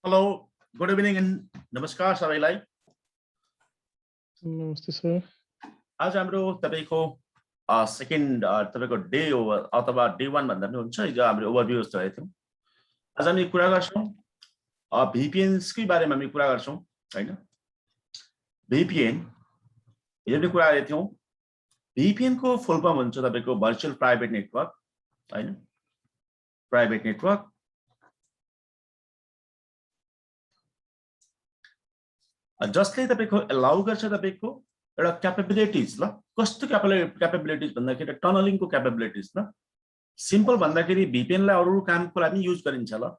Hello good evening and नमस्कार सबैलाई। नमस्ते सर। आज हाम्रो तपाईको सेकेन्ड तपाईको डे ओभर अथवा डे 1 भन्दा पनि हुन्छ। हिजो हाम्रो ओभरभ्यू जस्तो गरेको थियौँ। आज हामी कुरा गर्छौँ VPNs कै बारेमा हामी कुरा गर्छौँ हैन। VPN हिजो पनि कुरा गरेको थियौँ। VPN को फुल फर्म हुन्छ तपाईको भर्चुअल प्राइभेट नेटवर्क हैन। प्राइभेट नेटवर्क जसले तपाईको अलाउ गर्छ तपाईको एउटा क्यापेबिलिटिज ल कस्तो क्यापेबिलिटिज भन्दाखेरि टनलिङ को क्यापेबिलिटिज ल सिम्पल भन्दाखेरि VPN लाई अरु कामको लागि युज गरिन्छ ल।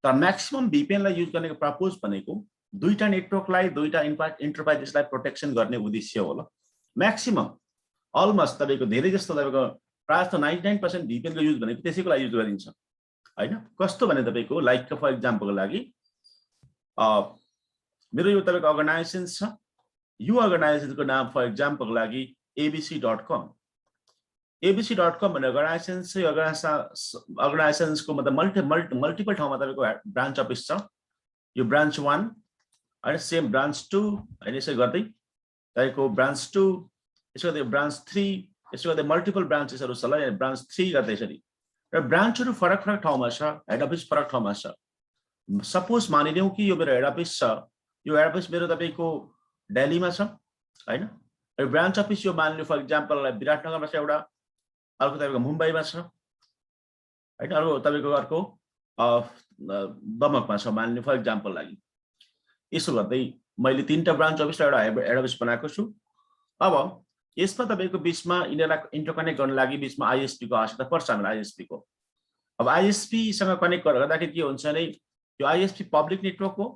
तर म्याक्सिमम VPN लाई युज गर्नेको पर्पज भनेको दुईटा नेटवर्कलाई दुईटा इन्टरप्राइजेसलाई प्रोटेक्सन गर्ने उद्देश्य हो ल। म्याक्सिमम अलमोस्ट तपाईको धेरै जस्तो तपाईको प्राय जस्तो 99% VPN को युज भनेको त्यसैको लागि युज गरिन्छ हैन। कस्तो भने तपाईको लाइक फर एक्जाम्पलको लागि मेरो यो तपाईको अर्गनाइजेसन छ। यो अर्गनाइजेसनको नाम फर एक्जाम्पलको लागि abc.com। abc.com भन्ने अर्गनाइजेसन चाहिँ अर्गनाइजेसनको मतलब मल्टिपल ठाउँमा तपाईको ब्रान्च अफिस छ। यो ब्रान्च 1 अनि सेम ब्रान्च 2 हैन यसै गर्दै तपाईको ब्रान्च 2 यसो गर्दै ब्रान्च 3 यसो गर्दै मल्टिपल ब्रान्चेसहरु छ ल। ब्रान्च 3 गर्दै यसरी र ब्रान्चहरु फरक फरक ठाउँमा छ। हेड अफिस फरक ठाउँमा छ। सपोज मानिलियौ कि यो मेरो हेड अफिस छ। यो हेड अफिस मेरो तपाईको दिल्लीमा छ हैन। र ब्रान्च अफिस यो मानिलियौ फर एक्जाम्पल विराटनगरमा छ एउटा, अर्को तपाईको मुम्बईमा छ हैन, अर्को तपाईको अर्को दमकमा छ मानिलियौ फर एक्जाम्पल लागि। यसो गर्दै मैले तीनटा ब्रान्च अफिस र एउटा हेड अफिस बनाएको छु। अब यसमा तपाईको बीचमा इन्टरनेट इन्टरकनेक्ट गर्न लागि बीचमा ISP को आवश्यकता पर्छ हामीलाई। ISP को अब ISP सँग कनेक्ट गर्दाखेरि के हुन्छ भने यो ISP पब्लिक नेटवर्क हो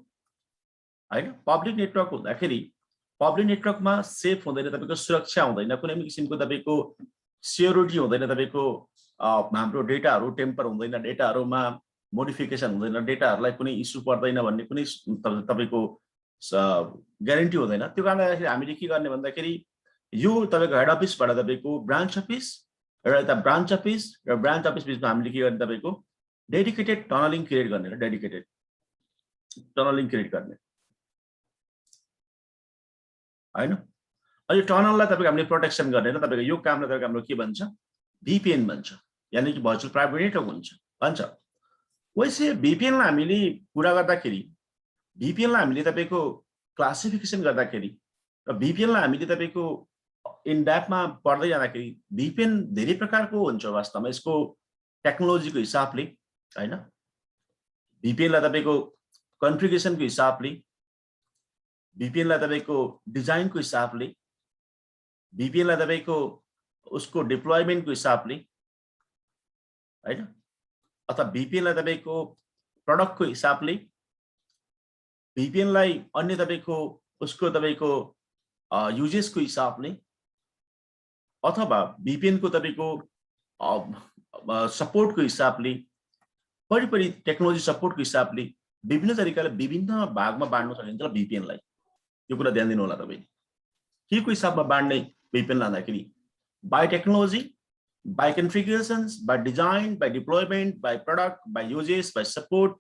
हैन। पब्लिक नेटवर्क हुँदाखेरि पब्लिक नेटवर्कमा सेफ हुँदैन, तपाईको सुरक्षा हुँदैन, कुनै पनि किसिमको तपाईको सिक्युरिटी हुँदैन, तपाईको हाम्रो डेटाहरु टेम्पर हुँदैन, डेटाहरुमा मोडिफिकेसन हुँदैन, डेटाहरुलाई कुनै इस्यु पर्दैन भन्ने कुनै तपाईको ग्यारेन्टी हुँदैन। त्यो कारणले गर्दाखेरि हामीले के गर्ने भन्दाखेरि यो तपाईको हेड अफिसबाट तपाईको ब्रान्च अफिस र यता ब्रान्च अफिस र ब्रान्च अफिस बीचमा हामीले के गर्ने तपाईको डेडिकेटेड टनलिङ क्रिएट गर्ने र डेडिकेटेड टनलिङ क्रिएट गर्ने हैन। अनि टनललाई तपाईको हामीले प्रोटेक्सन गर्ने र तपाईको यो कामलाई तपाईको हाम्रो के भन्छ VPN भन्छ, यानी कि भर्चुअल प्राइभेट नेटवर्क भन्छ। वैसे VPN लाई हामीले कुरा गर्दाखेरि VPN लाई हामीले तपाईको क्लासिफिकेसन गर्दाखेरि र VPN लाई हामीले तपाईको इन डेप्थमा पढ्दै जाँदाखेरि VPN धेरै प्रकारको हुन्छ वास्तवमा यसको टेक्नोलोजीको हिसाबले हैन। VPN लाई तपाईको कन्फिगरेसनको हिसाबले, VPN लाई तपाईको डिजाइनको हिसाबले, VPN लाई तपाईको उसको डिप्लोयमेन्टको हिसाबले हैन, अथवा VPN लाई तपाईको प्रोडक्टको हिसाबले, VPN लाई अन्य तपाईको उसको तपाईको युजेसको हिसाबले, अथवा VPN को तपाईको सपोर्टको हिसाबले, परिपरि टेक्नोलोजी सपोर्टको हिसाबले विभिन्न तरिकाले विभिन्न भागमा बाँड्न सकिन्छ VPN लाई। यो कुरा ध्यान दिनु होला तपाईले। के को हिसाबमा बाँड्ने VPN लाँदाखेरि by technology, by configurations, by design, by deployment, by product, by uses, by support,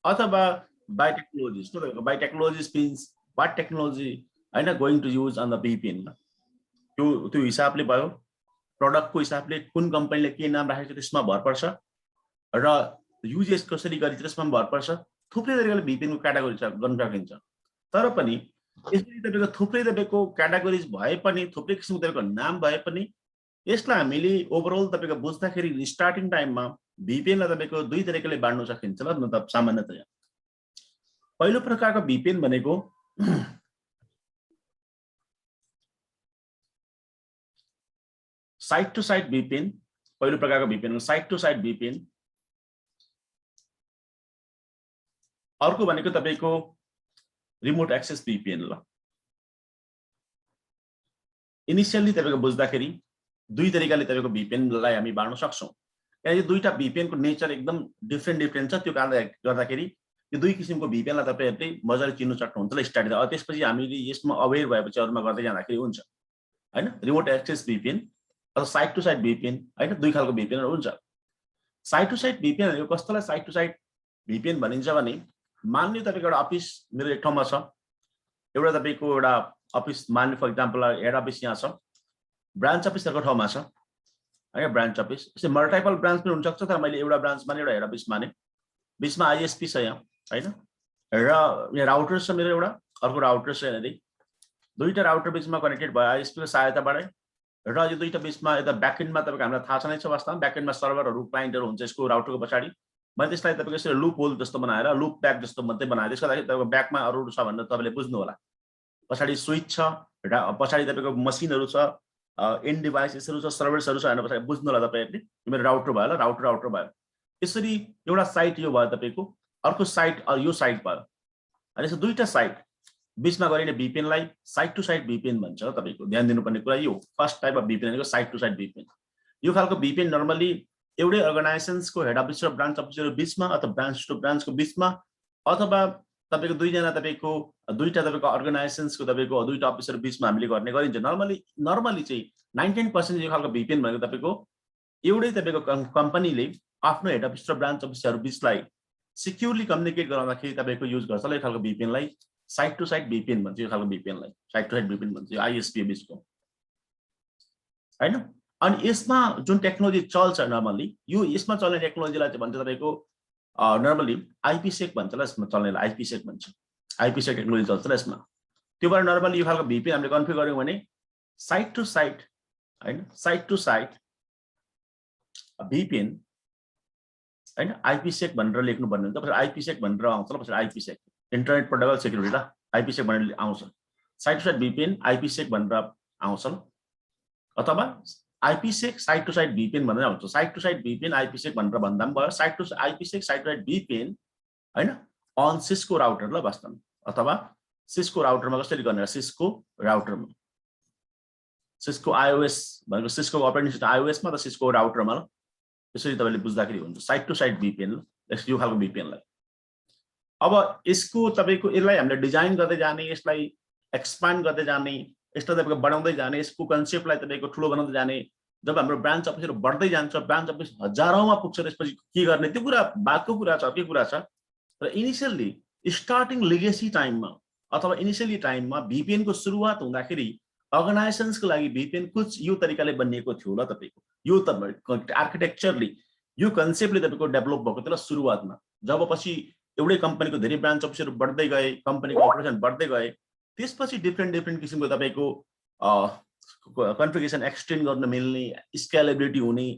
अथवा बाइ टेक्नोलोजिज। तपाईको by technologies means what technology हैन going to use on the VPN। त्यो हिसाबले भयो। प्रोडक्टको हिसाबले कुन कम्पनीले के नाम राखेको छ त्यसमा भर पर्छ र युजेस कसरी गरिन्छ त्यसमा भर पर्छ। थुप्रै तरिकाले VPN को क्याटेगोरी गर्न सकिन्छ। तर पनि यसरी तपाईको थुप्रै तपाईको क्याटेगोरीज भए पनि, थुप्रै किसिमको तपाईको नाम भए पनि यसलाई हामीले ओभरअल तपाईको बुझ्दाखेरि स्टार्टिङ टाइममा VPN लाई तपाईको दुई तरिकाले बाँड्न सकिन्छ ल। मतलब सामान्यतया पहिलो प्रकारको VPN भनेको साइट टु साइट VPN। पहिलो प्रकारको VPN site to site VPN। अर्को भनेको तपाईको रिमोट एक्सेस VPN ल। इनिशियली तपाईको बुझ्दाखेरि दुई तरिकाले तपाईको VPN लाई हामी बाँड्न सक्छौं। यो दुईटा VPN को नेचर एकदम डिफरेन्ट छ। त्यो कारणले गर्दाखेरि यो दुई किसिमको VPN लाई तपाईहरुले मजाले चिन्न सक्नुहुन्छ ल स्टार्ट। त्यसपछि हामीले यसमा अवेयर भएपछि अरुमा गर्दै जाँदाखेरि हुन्छ हैन। रिमोट एक्सेस VPN अथवा साइट टु साइट VPN हैन, दुई खालको VPN हुन्छ। साइट टु साइट VPN यो कस्तोलाई साइट टु साइट VPN भनिन्छ भने मान्ने तपाईको एउटा अफिस मेरो एक ठाउँमा छ, एउटा तपाईको एउटा अफिस मान्ने फर इक्जाम्पल हेड अफिस यहाँ छ, ब्रान्च अफिस अर्को ठाउँमा छ हैन, ब्रान्च अफिस यसै मल्टिपल ब्रान्च पनि हुन सक्छ, तर मैले एउटा ब्रान्च माने एउटा हेड अफिस माने, बीचमा आईएसपी छ यहाँ हैन, र यहाँ राउटर छ मेरो एउटा, अर्को राउटर छ यहाँनेरि, दुईटा राउटर बीचमा कनेक्टेड भयो आईएसपी को सहायताबाट, र यो दुईटा बीचमा यता ब्याकएन्डमा तपाईको हामीलाई थाहा छ नै छ वास्तवमा ब्याकएन्डमा सर्भरहरु क्लाइन्टहरु हुन्छ यसको राउटरको पछाडी, मैले त्यसलाई तपाईको यसरी लुप होल जस्तो बनाएर लुप ब्याक जस्तो मात्रै बनाए, त्यसको लागि तपाईको ब्याकमा अरु छ भनेर तपाईले बुझ्नु होला, पछाडी स्विच छ, पछाडी तपाईको मसिनहरु छ, एन्ड डिभाइसेसहरु छ, सर्भर्सहरु छ भनेर पछाडी बुझ्नु होला तपाईहरुले, मेरो राउटर भयो ल, राउटर भयो, यसरी एउटा साइट यो भयो तपाईको, अर्को साइट यो साइट भयो, अनि यसो दुईटा साइट बीचमा गरिने VPN लाई साइट टु साइट VPN भन्छ तपाईको, ध्यान दिनुपर्ने कुरा यो फर्स्ट टाइप अफ VPN भनेको साइट टु साइट VPN। यो खालको VPN नर्मली एउटै अर्गनाइजेसन्सको हेड अफिस र ब्रान्च अफिसहरु बीचमा अथवा ब्रान्च टु ब्रान्चको बीचमा अथवा तपाईको दुईजना तपाईको दुईटा तपाईको अर्गनाइजेसन्सको तपाईको दुईटा अफिसहरु बीचमा हामीले गर्ने गरिन्छ। नर्मली चाहिँ 99% यो खालको VPN भनेको तपाईको एउटै तपाईको कम्पनीले आफ्नो हेड अफिस र ब्रान्च अफिसहरु बीचलाई सिक्युरली कम्युनिकेट गराउँदाखेरि तपाईको युज गर्छ ल, यो खालको VPN लाई साइट टु साइट VPN भन्छ, यो खालको VPN लाई साइट टु साइट VPN भन्छ, यो आईएसपी बीचको हैन। अनि यसमा जुन टेक्नोलोजी चल्छ नर्मली, यो यसमा चल्ने टेक्नोलोजीलाई चाहिँ भन्छ तपाईको नर्मली आईपीसेक भन्छ ल, यसमा चल्नेलाई आईपीसेक भन्छ, आईपीसेक टेक्नोलोजी चल्छ ल यसमा। त्योबाट नर्मली यो खालको VPN हामीले कन्फिगर गर्यौं भने साइट टु साइट हैन, साइट टु साइट VPN हैन, आईपीसेक भनेर लेख्नु पर्ने हुन्छ, पछि आईपीसेक भनेर आउँछ ल, पछि आईपीसेक इन्टरनेट प्रोटोकल सेक्युरिटी ल, आईपीसेक भनेर आउँछ, site to site VPN IPsec भनेर आउँछ ल, अथवा IPsec site to site VPN भनेर आउँछ, site to site VPN IPsec भनेर भन्दा पनि भयो, site to IPsec site to site VPN हैन अन सिस्को राउटर ल वास्तवमा, अथवा सिस्को राउटरमा कसरी गर्ने, सिस्को राउटरमा, सिस्को आईओएस भनेको सिस्को अपरेटिङ सिस्टम आईओएस मा त सिस्को राउटरमा ल, यसरी तपाईले बुझ्दाखेरि हुन्छ साइट टु साइट VPN ल, यो खालको VPN लाई। अब यसको तपाईको यसलाई हामीले डिजाइन गर्दै जाने, यसलाई एक्सपान्ड गर्दै जाने, यसलाई तपाईको बढाउँदै जाने, यसको कन्सेप्टलाई तपाईको ठुलो बनाउँदै जाने, जब हाम्रो ब्रान्च अफिसहरु बढ्दै जान्छ, ब्रान्च अफिस हजारौंमा पुग्छ, त्यसपछि के गर्ने त्यो कुरा बादको कुरा छ, के कुरा छ, र इनिशियली स्टार्टिङ लेगेसी टाइममा अथवा इनिशियली टाइममा VPN को सुरुवात हुँदाखेरि अर्गनाइजेसन्सको लागि VPN कुछ यो तरिकाले बनिएको थियो ल तपाईको, यो त आर्किटेक्चरली यो कन्सेप्टले तपाईको डेभलप भएको थियो ल सुरुवातमा। जब पछि एउटै कम्पनीको धेरै ब्रान्च अफिसहरु बढ्दै गए, कम्पनीको अपरेसन बढ्दै गए, त्यसपछि डिफरेन्ट किसिमको तपाईको कन्फिगरेसन एक्सटेन्ड गर्न मिल्ने, स्केलेबिलिटी हुने,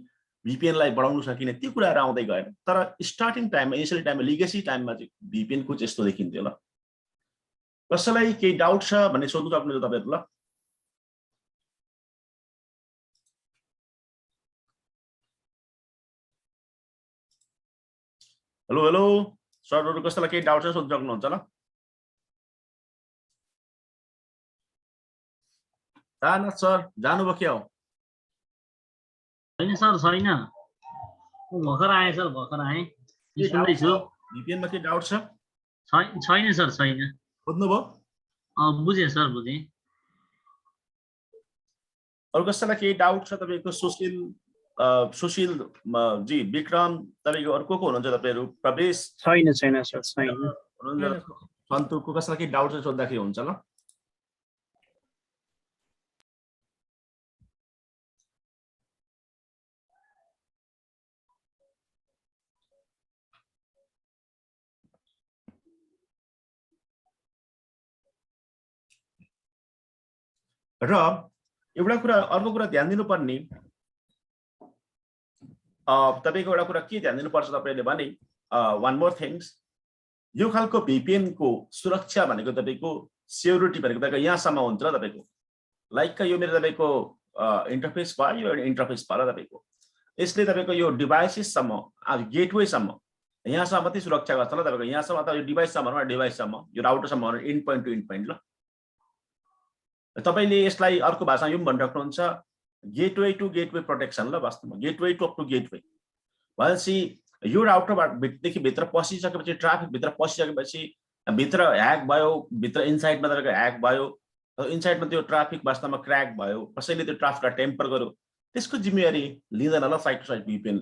VPN लाई बढाउन सकिने, त्यो कुराहरु आउँदै गए। तर स्टार्टिङ टाइममा इनिशियल टाइममा लिगेसी टाइममा चाहिँ VPN को यस्तो देखिन्थ्यो ल। कसैलाई केही डाउट छ भन्ने सोध्नु सक्नुहुन्छ तपाईहरु ल। हेलो हेलो सरहरु, कसैलाई केही डाउट छ सोध्नु सक्नुहुन्छ ल। ताना सर जानुभयो क्या हो? छैन सर, छैन, भर्खर आए सर, भर्खर आए, सुन्दैछु। VPN मा के डाउट छ? छैन सर, छैन। बुझ्नु भयो? बुझे सर, बुझे। अरु कसैलाई केही डाउट छ तपाईको? सुशील जी, विक्रम, तपाईको अरु को हुनुहुन्छ तपाईहरु? प्रवेश? छैन सर, छैन। सन्तुकको कसैलाई केही डाउट छ सोध्दाखेरि हुन्छ ल। र एउटा कुरा, अर्को कुरा ध्यान दिनुपर्ने, तपाईको एउटा कुरा के ध्यान दिनुपर्छ तपाईले भने, वान मोर थिंग्स, यो खालको VPN को सुरक्षा भनेको तपाईको सिक्युरिटी भनेको तपाईको यहाँसम्म हुन्छ ल तपाईको, लाइक यो मेरो तपाईको इन्टरफेस भयो, यो इन्टरफेस भयो ल तपाईको, यसले तपाईको यो डिभाइसेससम्म, गेटवे सम्म यहाँसम्म मात्रै सुरक्षा गर्छ ल तपाईको, यहाँसम्म अथवा यो डिभाइससम्म यो राउटरसम्म end point to end point ल। तपाईले यसलाई अर्को भाषामा यो पनि भनिराख्नुहुन्छ गेटवे टु गेटवे प्रोटेक्सन ल, वास्तवमा gateway to up to gateway भनेपछि यो राउटरबाट देखि भित्र पसिसकेपछि, ट्राफिक भित्र पसिसकेपछि, भित्र ह्याक भयो, भित्र इनसाइडमा तपाईको ह्याक भयो, इनसाइडमा त्यो ट्राफिक वास्तवमा क्र्याक भयो, कसैले त्यो ट्राफिकलाई टेम्पर गर्यो, त्यसको जिम्मेवारी लिँदैन ल साइट टु साइट VPN।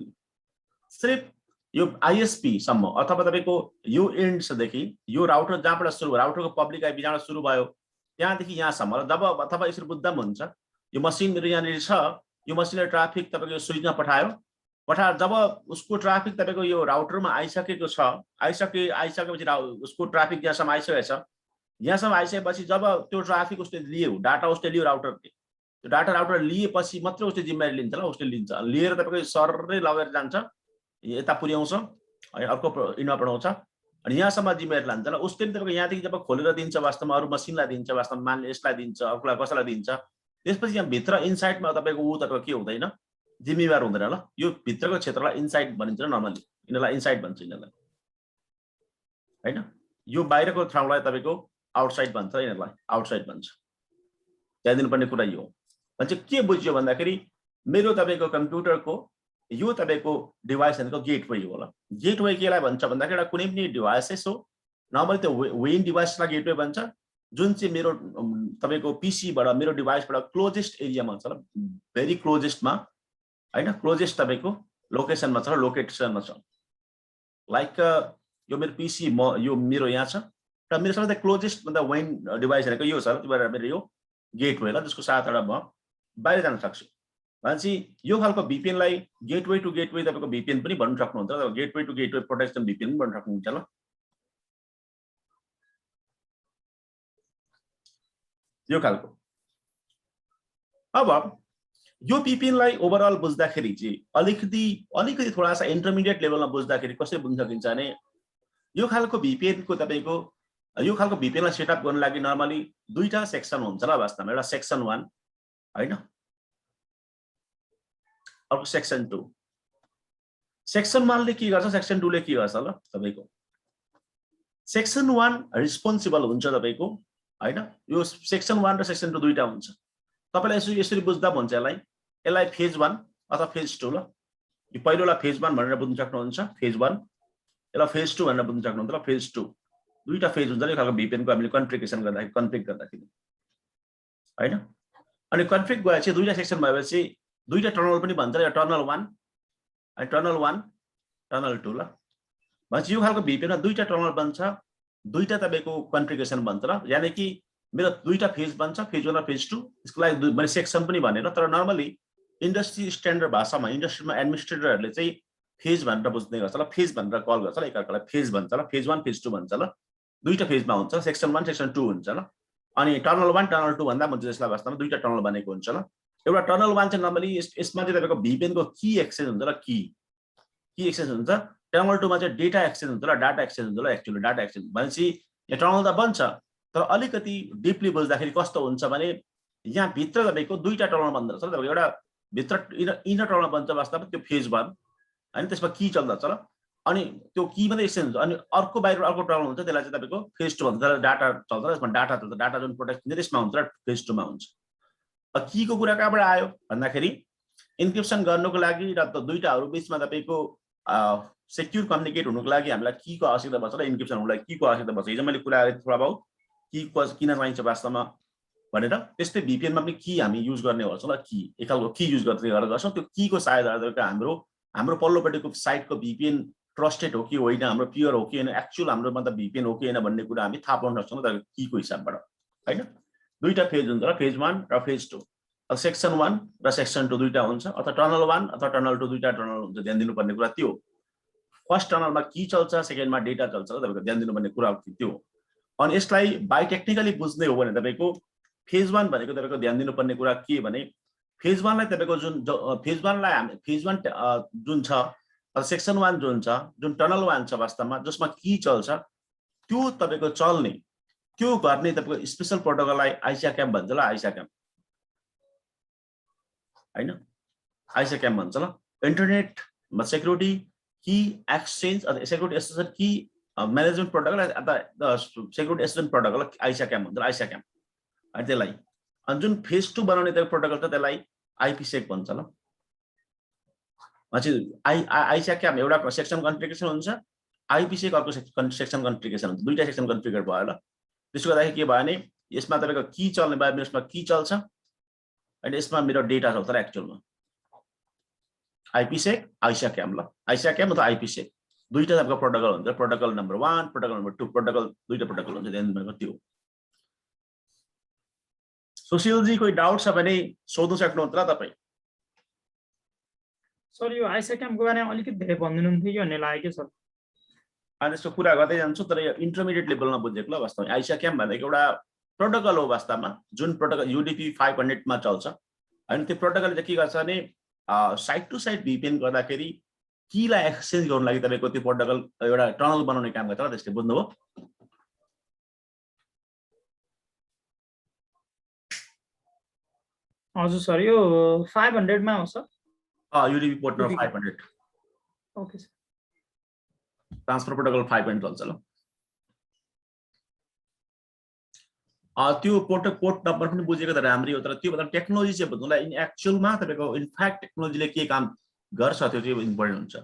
सिर्फ यो आईएसपी सम्म अथवा तपाईको यो एन्ड्स देखि यो राउटर जहाँबाट सुरु राउटरको पब्लिक आईपी जहाँबाट सुरु भयो त्यहाँदेखि यहाँसम्म जब अथवा यसरी बुझ्दा पनि हुन्छ यो मसिन यहाँनिर छ यो मसिनले ट्राफिक तपाईको यो स्विचमा पठाएर जब उसको ट्राफिक तपाईको यो राउटरमा आइसकेको छ आइसकेपछि उसको ट्राफिक यहाँसम्म आइसकेको छ यहाँसम्म आइसकेपछि जब त्यो ट्राफिक उसले लियो डाटा उसले लियो राउटरले त्यो डाटा राउटर लिएपछि मात्रै उसले जिम्मेवारी लिन्छ ल उसले लिन्छ लिएर तपाईको सररै लगेर जान्छ यता पुर्याउँछ अर्को इन्डमा पठाउँछ अनि यहाँसम्म जिम्मेवारी लान्छ ल उसले तपाईको यहाँदेखि जब खोलेर दिन्छ वास्तवमा अरू मसिनलाई दिन्छ वास्तवमा मानले यसलाई दिन्छ अर्कोलाई कसैलाई दिन्छ त्यसपछि यहाँ भित्र इनसाइडमा तपाईको तपाईको के हुँदैन जिम्मेवार हुँदैन ल यो भित्रको क्षेत्रलाई इनसाइड भनिन्छ नर्मली यिनीहरूलाई इनसाइड भन्छ यिनीहरूलाई हैन यो बाहिरको ठाउँलाई तपाईको आउटसाइड भन्छ यिनीहरूलाई आउटसाइड भन्छ ध्यान दिनुपर्ने कुरा यो भन्छ के बुझ्यो भन्दाखेरि मेरो तपाईको कम्प्युटरको यो तपाईको डिभाइसहरुको गेटवे होला गेटवे केलाई भन्छ भन्दाखेरि एउटा कुनै पनि डिभाइसेस हो नर्मली त्यो वेन डिभाइसलाई गेटवे भन्छ जुन चाहिँ मेरो तपाईको पीसी बाट मेरो डिभाइसबाट क्लोजेस्ट एरियामा छ ल भेरी क्लोजेस्टमा हैन क्लोजेस्ट तपाईको लोकेसनमा छ लोकेसनमा छ लाइक यो मेरो पीसी यो मेरो यहाँ छ र मेरो सबैभन्दा क्लोजेस्ट भन्दा वेन डिभाइसहरुको यो छ त्यो भएर मेरो यो गेटवे ल जसको साथबाट म बाहिर जान सक्छु भनेपछि यो खालको VPN लाई गेटवे टु गेटवे तपाईको VPN पनि भन्न सक्नुहुन्छ gateway to gateway protection VPN पनि भन्न सक्नुहुन्छ ल यो खालको अब यो VPN लाई ओभरअल बुझ्दाखेरि चाहिँ अलिकति थोडा सा इन्टरमिडिएट लेभलमा बुझ्दाखेरि कसरी बुझ्न सकिन्छ भने यो खालको VPN को तपाईको यो खालको VPN लाई सेटअप गर्न लागि नर्मली दुईटा सेक्सन हुन्छ ल वास्तवमा एउटा सेक्सन 1 हैन अर्को सेक्सन 2 सेक्सन 1 ले के गर्छ सेक्सन 2 ले के गर्छ ल तपाईको सेक्सन 1 रिस्पोन्सिबल हुन्छ तपाईको हैन यो सेक्सन 1 र सेक्सन 2 दुईटा हुन्छ तपाईलाई यसरी बुझ्दा हुन्छ यसलाई फेज 1 अथवा फेज 2 ल यो पहिलोलाई फेज 1 भनेर बुझ्न सक्नुहुन्छ फेज 1 यसलाई फेज 2 भनेर बुझ्न सक्नुहुन्छ ल फेज 2 दुईटा फेज हुन्छ यो खालको VPN को हामीले कन्फिगरेसन गर्दाखेरि कन्फिग गर्दाखेरि हैन अनि कन्फिग गरेपछि दुईटा सेक्सन भएपछि दुईटा टर्नल पनि भन्छ यो टर्नल 1 अनि टर्नल 1 टर्नल 2 ल भन्छ यो खालको VPN मा दुईटा टर्नल बन्छ दुईटा तपाईको कन्फिगरेसन भन्छ ल यानी कि मेरो दुईटा फेज बन्छ फेज 1 र फेज 2 यसको लागि मैले सेक्सन पनि भनेर तर नर्मली इन्डस्ट्री स्ट्यान्डर्ड भाषामा इन्डस्ट्रीमा एडमिनिस्ट्रेटरहरुले चाहिँ फेज भनेर बुझ्ने गर्छ ल फेज भनेर कल गर्छ ल एकअर्कालाई फेज भन्छ ल फेज 1 फेज 2 भन्छ ल दुईटा फेजमा हुन्छ सेक्सन 1 सेक्सन 2 हुन्छ ल अनि टर्नल 1 टर्नल 2 भन्दा हुन्छ यसलाई वास्तवमा दुईटा टर्नल बनेको हुन्छ ल एउटा टर्नल 1 चाहिँ नर्मली यसमा चाहिँ तपाईको VPN को की एक्सेस हुन्छ ल की एक्सेस हुन्छ टर्नल 2 मा चाहिँ डेटा एक्सेस हुन्छ ल डाटा एक्सेस हुन्छ ल एक्चुअली डाटा एक्सेस भनेपछि यो टर्नल त बन्छ तर अलिकति डीपली बुझ्दाखेरि कस्तो हुन्छ भने यहाँ भित्र तपाईको दुईटा टर्नल बन्दछ ल तपाईको एउटा भित्र इनर टर्नल बन्छ वास्तवमा त्यो फेज 1 हैन त्यसमा की चल्दछ ल अनि त्यो की मात्रै एक्सेस हुन्छ अनि अर्को बाहिर अर्को टर्नल हुन्छ त्यसलाई चाहिँ तपाईको फेज 2 भन्छ डाटा चल्छ यसमा डाटा चल्छ डाटा जुन प्रोटेक्ट हुन्छ त्यसमा हुन्छ र फेज 2 मा हुन्छ की को कुरा कहाँबाट आयो भन्दाखेरि इन्क्रिप्सन गर्नुको लागि र दुईटाहरु बीचमा तपाईको सेक्युर कम्युनिकेट हुनुको लागि हामीलाई की को आवश्यकता पर्छ र इन्क्रिप्सन हुनलाई की को आवश्यकता पर्छ हिजो मैले कुरा गरेँ थोडा बहुत की किन चाहिन्छ वास्तवमा भनेर त्यस्तै VPN मा पनि की हामी युज गर्ने गर्छौं ल की एकखालको की युज गर्छौं त्यो की को सहायताले हाम्रो पल्लोपट्टिको साइटको VPN ट्रस्टेड हो कि होइन हाम्रो प्योर हो कि हैन एक्चुअल हाम्रो मतलब VPN हो कि हैन भन्ने कुरा हामी थाहा पाउन सक्छौं त की को हिसाबबाट हैन दुईटा फेज हुन्छ र फेज 1 र फेज 2 अब सेक्सन 1 र सेक्सन 2 दुईटा हुन्छ अथवा टर्नल 1 अथवा टर्नल 2 दुईटा टर्नल हुन्छ ध्यान दिनुपर्ने कुरा त्यो फर्स्ट टर्नलमा की चल्छ सेकेन्डमा डेटा चल्छ र तपाईको ध्यान दिनुपर्ने कुरा त्यो अनि यसलाई बाइ टेक्निकली बुझ्ने हो भने तपाईको फेज 1 भनेको तपाईको ध्यान दिनुपर्ने कुरा के भने फेज 1 लाई तपाईको जुन फेज 1 लाई हामी फेज 1 जुन छ सेक्सन 1 जुन छ जुन टर्नल 1 छ वास्तवमा जसमा की चल्छ त्यो तपाईको चल्ने त्यो गर्ने तपाईको स्पेशल प्रोटोकललाई आइसाक्याम भन्छ ल आइसाक्याम हैन आइसाक्याम भन्छ ल इन्टरनेट सेक्युरिटी की एक्सचेन्ज अथवा सेक्युरिटी एसोसिएसन की म्यानेजमेन्ट प्रोटोकल अथवा सेक्युरिटी एसोसिएसन प्रोटोकल आइसाक्याम भन्छ आइसाक्याम अनि त्यसलाई अनि जुन फेज 2 बनाउने त्यो प्रोटोकल छ त्यसलाई आइपीसेक भन्छ ल पछि आइसाक्याम एउटा सेक्सन कन्फिगरेसन हुन्छ आइपीसेक अर्को सेक्सन कन्फिगरेसन हुन्छ दुईटा सेक्सन कन्फिगर भयो ल त्यसो गर्दाखेरि के भयो भने यसमा तपाईको की चल्ने भयो यसमा की चल्छ अनि यसमा मेरो डेटा चल्छ र एक्चुअलमा आइपीसेक आइसाक्याम ल आइसाक्याम अथवा आइपीसेक दुईटा तपाईँको प्रोटोकल हुन्छ, protocol number 1 protocol number 2 protocol दुईटा प्रोटोकल हुन्छ त्यहाँ भनेको त्यो। सुशीलजी कोही डाउट छ भने सोध्नु सक्नुहुन्छ ल तपाईँ। सर यो आइसा क्याम्पको बारेमा अलिकति धेरै भनिदिनुहुन्थ्यो कि भन्ने लाग्यो सर। अनि यसको कुरा गर्दै जान्छु तर यो इन्टरमिडिएट लेभलमा बुझेको ल। वास्तवमा आइसा क्याम्प भनेको एउटा प्रोटोकल हो वास्तवमा, जुन प्रोटोकल युडीपी 500 मा चल्छ। अनि त्यो प्रोटोकलले के गर्छ भने साइड टु साइड भिपिएन गर्दाखेरि कीलाई एक्सचेन्ज गर्नु लागि तपाईँको त्यो प्रोटोकल एउटा टनल बनाउने काम गर्छ ल। त्यसले बुझ्नुभयो? हजुर सर, यो 500 मा हो sir? UDP port number 500। Okay sir. Transfer protocol 500 चल्छ ल। त्यो पोर्ट नम्बर पनि बुझेको त राम्रै हो, तर त्यो भन्दा टेक्नोलोजी चाहिँ बुझ्नुलाई इन एक्चुअलमा तपाईँको इनफ्याक्ट टेक्नोलोजीले के काम गर्छ त्यो चाहिँ इम्पोर्टेन्ट हुन्छ।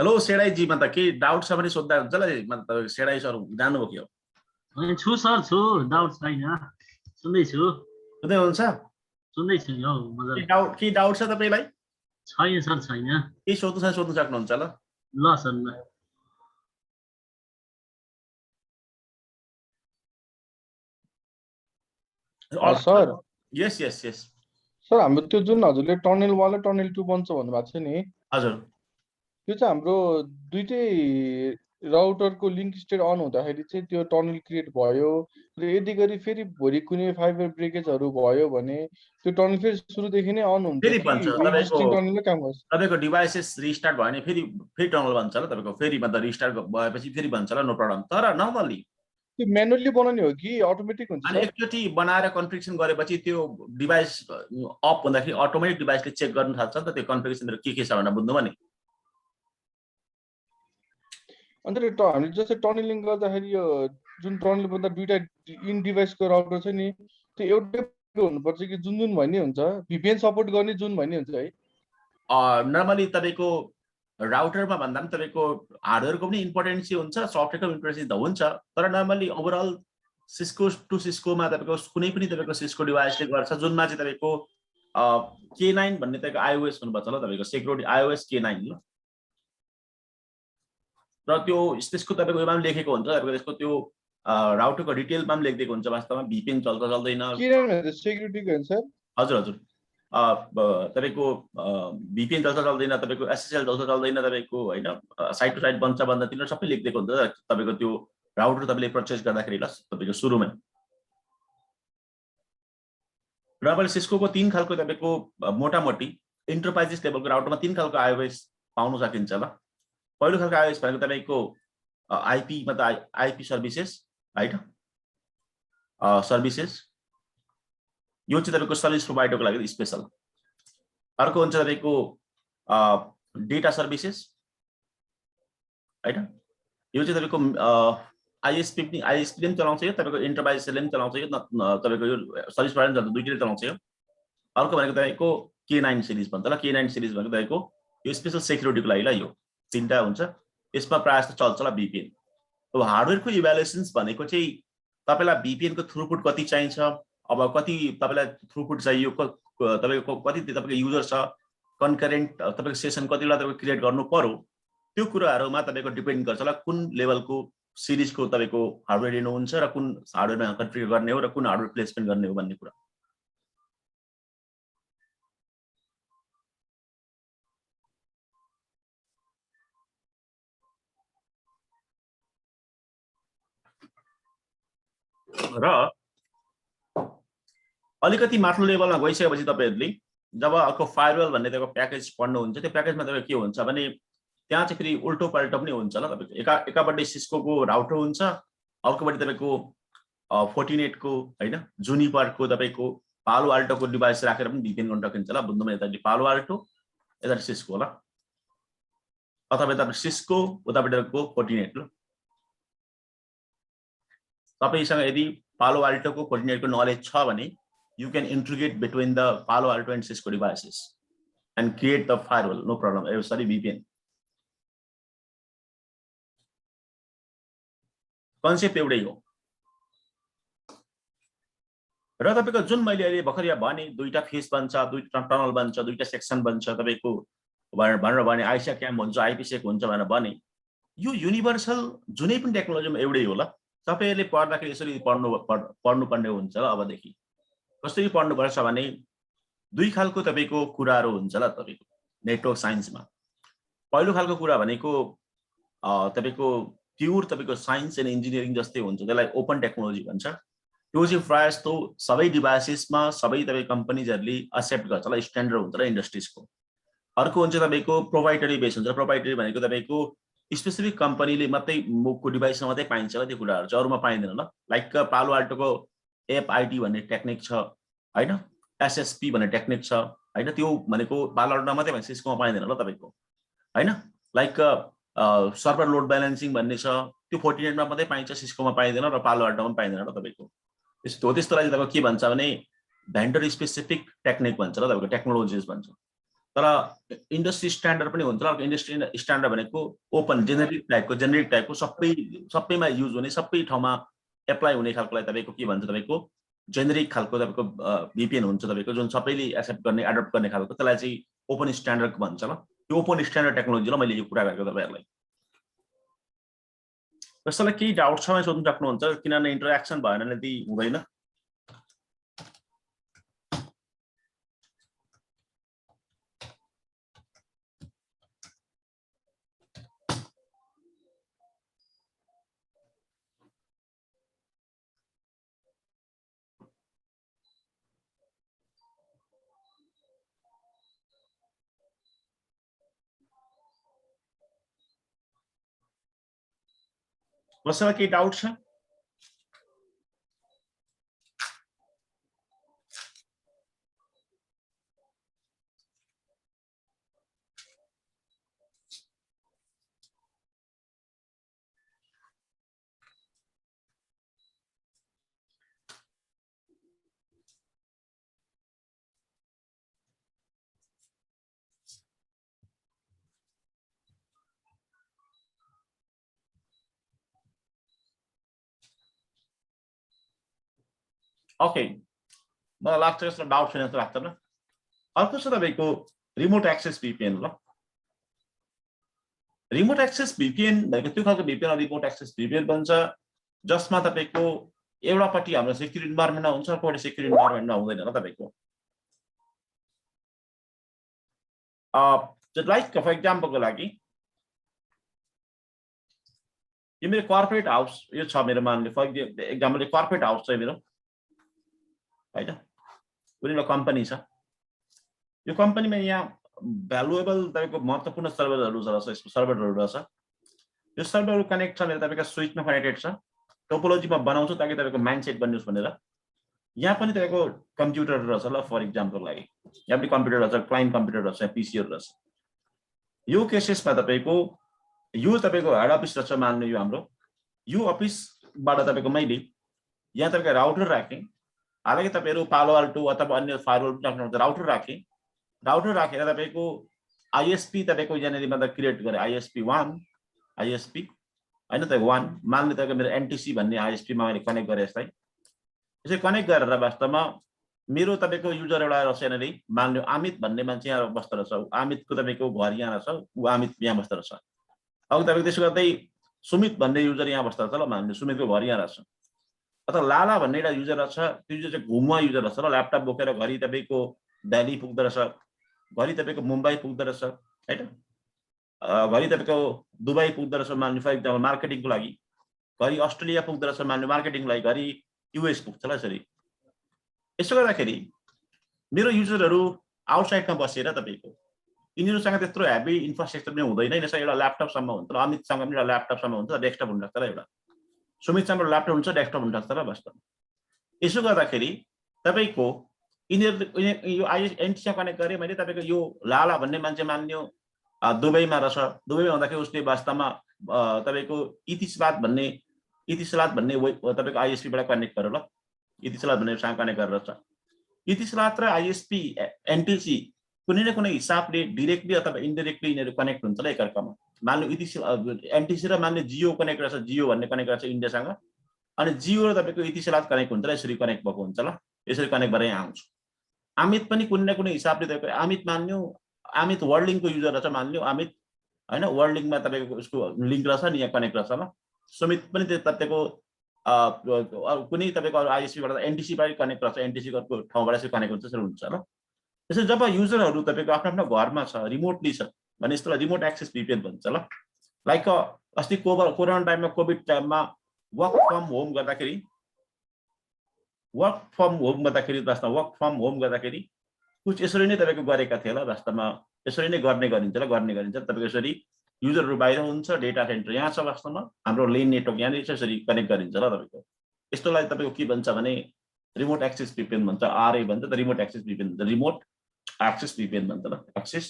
हेलो सेडाईजीमा त केही डाउट छ भने सोध्दा हुन्छ ल। मतलब सेडाई सर जानुभयो के हो? छु सर, छु, डाउट छैन, सुन्दैछु। सुन्दै हुनुहुन्छ? सुन्दैछु नि हौ मजाले। केही डाउट छ तपाईँलाई? छैन सर, छैन। केही सोध्नु सक्नुहुन्छ ल। ल सर, ल। सर यस यस यस सर, हाम्रो त्यो जुन हजुरले टनल 1 र टनल 2 बन्छ भन्नुभएको छ नि, हजुर, त्यो चाहिँ हाम्रो दुईटै राउटरको लिङ्क स्टेट अन हुँदाखेरि चाहिँ त्यो टनल क्रिएट भयो र यदि गरी फेरि भोलि कुनै फाइबर ब्रेकेजहरू भयो भने त्यो टनल फेरि सुरुदेखि नै अन हुन्छ फेरि कि बन्छ। एक्जिस्टिङ टनलले काम गर्छ? तपाईँको डिभाइसेस रिस्टार्ट भयो भने फेरि टनल बन्छ ल। तपाईँको फेरि मतलब रिस्टार्ट भएपछि फेरि बन्छ ल, नो प्रब्लम। तर नर्मली त्यो म्यानुअली बनाउने हो कि अटोमेटिक हुन्छ अनि सर? एकचोटि बनाएर कन्फिगरेसन गरेपछि त्यो डिभाइस अफ हुँदाखेरि अटोमेटिक डिभाइसले चेक गर्न थाल्छ नि त त्यो कन्फिगरेसन के छ भनेर बुझ्नुभयो नि। अन्त हामीले जस्तै टनलिङ गर्दाखेरि यो जुन टनल भन्दा दुईटा इन डिभाइसको राउटर छ नि, त्यो एउटै हुनुपर्छ कि जुन जुन भन्ने हुन्छ भिपिएन सपोर्ट गर्ने जुन भन्ने हुन्छ है? नर्मली तपाईँको राउटरमा भन्दा पनि तपाईँको हार्डवेयरको पनि इम्पोर्टेन्सी हुन्छ, सफ्टवेयरको इम्पोर्टेन्सी त हुन्छ। तर नर्मली ओभरअल सिस्को टु सिस्कोमा तपाईँको कुनै पनि तपाईँको सिस्को डिभाइसले गर्छ जुनमा चाहिँ तपाईँको K9 भन्ने तपाईँको आइओएस हुनुपर्छ ल। तपाईँको सेक्युरिटी आइओएस K9 ल। र त्यो त्यसको तपाईँको उयोमा पनि लेखेको हुन्छ, तपाईँको त्यसको त्यो राउटरको डिटेलमा पनि लेखिदिएको हुन्छ वास्तवमा भिपिएन चल्छ चल्दैन। सेक्युरिटीको हुन्छ सर? हजुर हजुर, तपाईँको भिपिएन चल्छ चल्दैन, तपाईँको एसएसएल चल्छ चल्दैन, तपाईँको होइन साइड टु साइड बन्छ भन्दा तिनीहरू सबै लेखिदिएको हुन्छ तपाईँको त्यो राउटर तपाईँले पर्चेस गर्दाखेरि ल। तपाईँको सुरुमै र तपाईँले सिस्कोको 3 खालको तपाईँको मोटामोटी इन्टरप्राइजेस लेभलको राउटरमा 3 खालको आइओएस पाउन सकिन्छ ल। पहिलो खालको आइओएस भनेको तपाईँको आइपी मतलब आइपी सर्भिसेस होइन, सर्भिसेस यो चाहिँ तपाईँको सर्भिस प्रोभाइडरको लागि स्पेसल। अर्को हुन्छ तपाईँको डेटा सर्भिसेस होइन, यो चाहिँ तपाईँको आइएसपी पनि चलाउँछ यो, तपाईँको इन्टरप्राइजेसले पनि चलाउँछ यो, तपाईँको यो सर्भिस प्रोभाइडर दुईटैले चलाउँछ यो। अर्को भनेको तपाईँको K9 सिरिज भन्छ ल। K9 सिरिज भनेको तपाईँको यो स्पेसल सेक्युरिटीको लागि ल। यो 3टा हुन्छ, यसमा प्रायः जस्तो चल्छ ल भिपिएन। अब हार्डवेयरको इभ्यालुएसन्स भनेको चाहिँ तपाईँलाई भिपिएनको थ्रुपुट कति चाहिन्छ, अब कति तपाईँलाई थ्रुपुट चाहियो, तपाईँको कति तपाईँको युजर छ, कन्करेन्ट तपाईँको सेसन कतिवटा तपाईँको क्रिएट गर्नु पर्यो, त्यो कुराहरूमा तपाईँको डिपेन्ड गर्छ ल। कुन लेभलको सिरिजको तपाईँको हार्डवेयर लिनुहुन्छ र कुन हार्डवेयरमा कन्फिगर गर्ने हो र कुन हार्डवेयर प्लेसमेन्ट गर्ने हो भन्ने कुरा। र अलिकति माथिल्लो लेभलमा गइसकेपछि तपाईँहरूले जब अर्को फायरवल भन्ने तपाईँको प्याकेज पढ्नुहुन्छ, त्यो प्याकेजमा तपाईँको के हुन्छ भने त्यहाँ चाहिँ फेरि उल्टो पल्टो पनि हुन्छ ल। तपाईँको एकापट्टि सिस्कोको राउटर हुन्छ, अर्कोपट्टि तपाईँको फोर्टिनेटको होइन, जुनिपरको तपाईँको पालो आल्टोको डिभाइस राखेर पनि भिपिएन गर्न सकिन्छ ल। बुझ्नुमा यतापट्टि पालो आल्टो यता सिस्को ल, अथवा यतापट्टि सिस्को उतापट्टि तपाईँको फोर्टिनेट ल। तपाईसँग यदि पालो आल्टोको फोर्टिनेटको नलेज छ भने you can integrate between the Palo Alto and Cisco devices and create the firewall, no problem. Sorry, VPN. Concept एउटै हो। र तपाईको जुन मैले अहिले भर्खर यहाँ भने दुईटा फेस बन्छ, दुईटा टनल बन्छ, दुईटा सेक्सन बन्छ, तपाईको भनेर भने आइसा क्याम्प हुन्छ, आइपीसेक हुन्छ भनेर भने यो युनिभर्सल जुनै पनि टेक्नोलोजीमा एउटै होला। तपाईहरुले पढ्दाखेरि यसरी पढ्नुपर्ने हुन्छ ल अबदेखि। कसरी पढ्नुपर्छ भने दुई खालको तपाईको कुराहरु हुन्छ ल तपाईको नेटवर्क साइन्समा। पहिलो खालको कुरा भनेको तपाईको प्युर तपाईको साइन्स एन्ड इन्जिनियरिङ जस्तै हुन्छ, त्यसलाई ओपन टेक्नोलोजी भन्छ। त्यो चाहिँ प्राय जस्तो सबै डिभाइसेसमा सबै तपाईको कम्पनीजहरुले एक्सेप्ट गर्छ ल, स्ट्यान्डर्ड हुन्छ ल इन्डस्ट्रीजको। अर्को हुन्छ तपाईको प्रोप्राइटरी बेस हुन्छ। प्रोप्राइटरी भनेको तपाईको स्पेसिफिक कम्पनीले मात्रै मुखको डिभाइसमा मात्रै पाइन्छ ल त्यो कुराहरु चाहिँ, अरुमा पाइदैन ल। लाइक पालो आल्टोको एफआईटी भन्ने टेक्निक छ हैन, एसएसपी भन्ने टेक्निक छ हैन, त्यो भनेको पालो आल्टोमा मात्रै पाइन्छ, सिस्कोमा पाइदैन ल तपाईको हैन। लाइक सर्भर लोड ब्यालेन्सिङ भन्ने छ, त्यो फोर्टिनेटमा मात्रै पाइन्छ, सिस्कोमा पाइदैन र पालो आल्टोमा पनि पाइदैन ल तपाईको। त्यस्तोलाई तपाईको के भन्छ भने भेन्डर स्पेसिफिक टेक्निक भन्छ ल तपाईको, टेक्नोलोजिज भन्छ। तर इन्डस्ट्री स्ट्यान्डर्ड पनि हुन्छ ल। इन्डस्ट्री स्ट्यान्डर्ड भनेको ओपन जेनेरिक टाइपको सबैमा युज हुने, सबै ठाउँमा एप्लाई हुने खालकोलाई तपाईको के भन्छ, तपाईको जेनेरिक खालको तपाईको VPN हुन्छ तपाईको, जुन सबैले एक्सेप्ट गर्ने एडप्ट गर्ने खालको, त्यसलाई चाहिँ ओपन स्ट्यान्डर्ड भन्छ ल। त्यो ओपन स्ट्यान्डर्ड टेक्नोलोजी ल मैले यो कुरा गरेको तपाईहरुलाई। कसैलाई केही डाउट छ भने सोध्न सक्नुहुन्छ, किनभने इन्टरेक्सन भएन भने त्यही हुँदैन। कसैलाई केही डाउट छ? ओके, मलाई लाग्छ यसमा डाउट छैन जस्तो लाग्छ न। अर्को छ तपाईको रिमोट एक्सेस VPN ल। रिमोट एक्सेस VPN भनेको त्यो खालको VPN रिमोट एक्सेस VPN भन्छ, जसमा तपाईको एउटापट्टि हाम्रो सेक्युर इन्भाइरोमेन्टमा हुन्छ, अर्कोपट्टि सेक्युर इन्भाइरोमेन्टमा हुँदैन ल तपाईको। लाइक फर एक्जाम्पलको लागि यो मेरो कर्पोरेट हाउस यो छ मेरो, मान्ने फर एक्जाम्पल कर्पोरेट हाउस छ मेरो हैन, कुनै कम्पनी छ। यो कम्पनीमा यहाँ भ्यालुएबल तपाईको महत्त्वपूर्ण सर्भरहरु छ, सर्भरहरु छ। यो सर्भरहरु कनेक्ट छ मेरो तपाईको स्विचमा कनेक्टेड छ। टोपोलोजीमा बनाउँछु ताकि तपाईको माइन्डसेट बनियोस् भनेर। यहाँ पनि तपाईको कम्प्युटरहरु रहेछ ल, फर एक्जाम्पलको लागि यहाँ पनि कम्प्युटर रहेछ, क्लाइन्ट कम्प्युटर रहेछ, पीसीहरु रहेछ। यो केसेसमा तपाईको यो तपाईको हेड अफिस रहेछ मान्नु, यो हाम्रो यो अफिसबाट तपाईको मैले यहाँ तपाईको राउटर राखेँ। हालाकि तपाईहरु पालो आल्टो अथवा अन्य फायरवल राख्नुहुन्छ, राउटर राखेर तपाईको आईएसपी तपाईको यहाँनेरि मतलब क्रिएट गरे, ISP1 ISP हैन त 1 मान्नु तपाईको मेरो NTC भन्ने ISP मा मैले कनेक्ट गरे। यसलाई यसै कनेक्ट गरेर वास्तवमा मेरो तपाईको युजर एउटा रहेछ यहाँनेरि, मान्नु अमित भन्ने मान्छे यहाँ बस्दो रहेछ, अमितको तपाईको घर यहाँ रहेछ, उ अमित यहाँ बस्दो रहेछ। अब तपाईको त्यसो गर्दै सुमित भन्ने युजर यहाँ बस्दो रहेछ ल, मान्नु सुमितको घर यहाँ रहेछ। अथवा लाला भन्ने एउटा युजर रहेछ, त्यो युजर चाहिँ घुममा युजर रहेछ ल, ल्यापटप बोकेर घरि तपाईको दिल्ली पुग्दो रहेछ, घरि तपाईको मुम्बई पुग्दो रहेछ हैन, घरि तपाईको दुबई पुग्दो रहेछ मान्नु फर एक्जाम्पल मार्केटिङको लागि, घरि अस्ट्रेलिया पुग्दो रहेछ मान्नु मार्केटिङको लागि, घरि US पुग्छ ल। यसरी यसो गर्दाखेरि मेरो युजरहरु आउटसाइडमा बसेर तपाईको यिनीहरुसँग त्यत्रो हेभी इन्फ्रास्ट्रक्चर पनि हुँदैन, यसै एउटा ल्यापटपसम्म हुन्छ ल। अमितसँग पनि एउटा ल्यापटपसम्म हुन्छ, डेस्कटप हुन्छ र एउटा सुमितसँग ल्यापटप हुन्छ, डेस्कटप हुन्छ र वास्तवमा। यसो गर्दाखेरि तपाईको यो NTC कनेक्ट गरे मैले, तपाईको यो लाला भन्ने मान्छे मान्यो दुबईमा रहेछ। दुबईमा हुँदाखेरि उसले वास्तवमा तपाईको इतिसलात भन्ने तपाईको ISP बाट कनेक्ट गरेर ल, इतिसलात भन्ने सँग कनेक्ट गरेर छ। इतिसलात र ISP NTC कुनै न कुनै हिसाबले डाइरेक्टली अथवा इन्डाइरेक्टली यिनीहरु कनेक्ट हुन्छ ल एकअर्कामा। मान्नु NTC र मान्नु जियो कनेक्ट रहेछ, जियो भन्ने कनेक्ट रहेछ इन्डियासँग, अनि जियो र तपाईको इतिसलात कनेक्ट हुन्छ र यसरी कनेक्ट भएको हुन्छ ल। यसरी कनेक्ट गरेर यहाँ आउँछु। अमित पनि कुनै न कुनै हिसाबले तपाईको अमित मान्नु अमित वर्ल्डिङको युजर रहेछ मान्नु, अमित हैन वर्ल्ड लिंकमा तपाईको उसको लिंक रहेछ नि यहाँ कनेक्ट रहेछ ल समेत पनि त्यो तपाईको कुनै तपाईको आईएसपी बाट एनटीसी बाट कनेक्ट रहेछ एनटीसी को ठाउँबाट चाहिँ कनेक्ट हुन्छ त्यसरी हुन्छ ल त्यसैले जब युजरहरु तपाईको आफ्नो घरमा छ रिमोटली छ भने यसलाई रिमोट एक्सेस VPN भन्छ ल लाइक अस्ति कोरोना टाइममा कोभिड टाइममा वर्क फ्रम होम गर्दाखेरि कुछ यसरी नै तपाईको गरेका थिए ल वास्तवमा यसरी नै गर्ने गरिन्छ तपाईको यसरी युजरहरु बाहिर हुन्छ डेटा सेन्टर यहाँ छ वास्तवमा हाम्रो लेन नेटवर्क यहाँ छ यसरी कनेक्ट गरिन्छ ल तपाईको यस्तोलाई तपाईको के भन्छ भने रिमोट एक्सेस VPN भन्छ आरए भन्छ त रिमोट एक्सेस VPN भन्छ रिमोट एक्सेस VPN भन्छ ल एक्सेस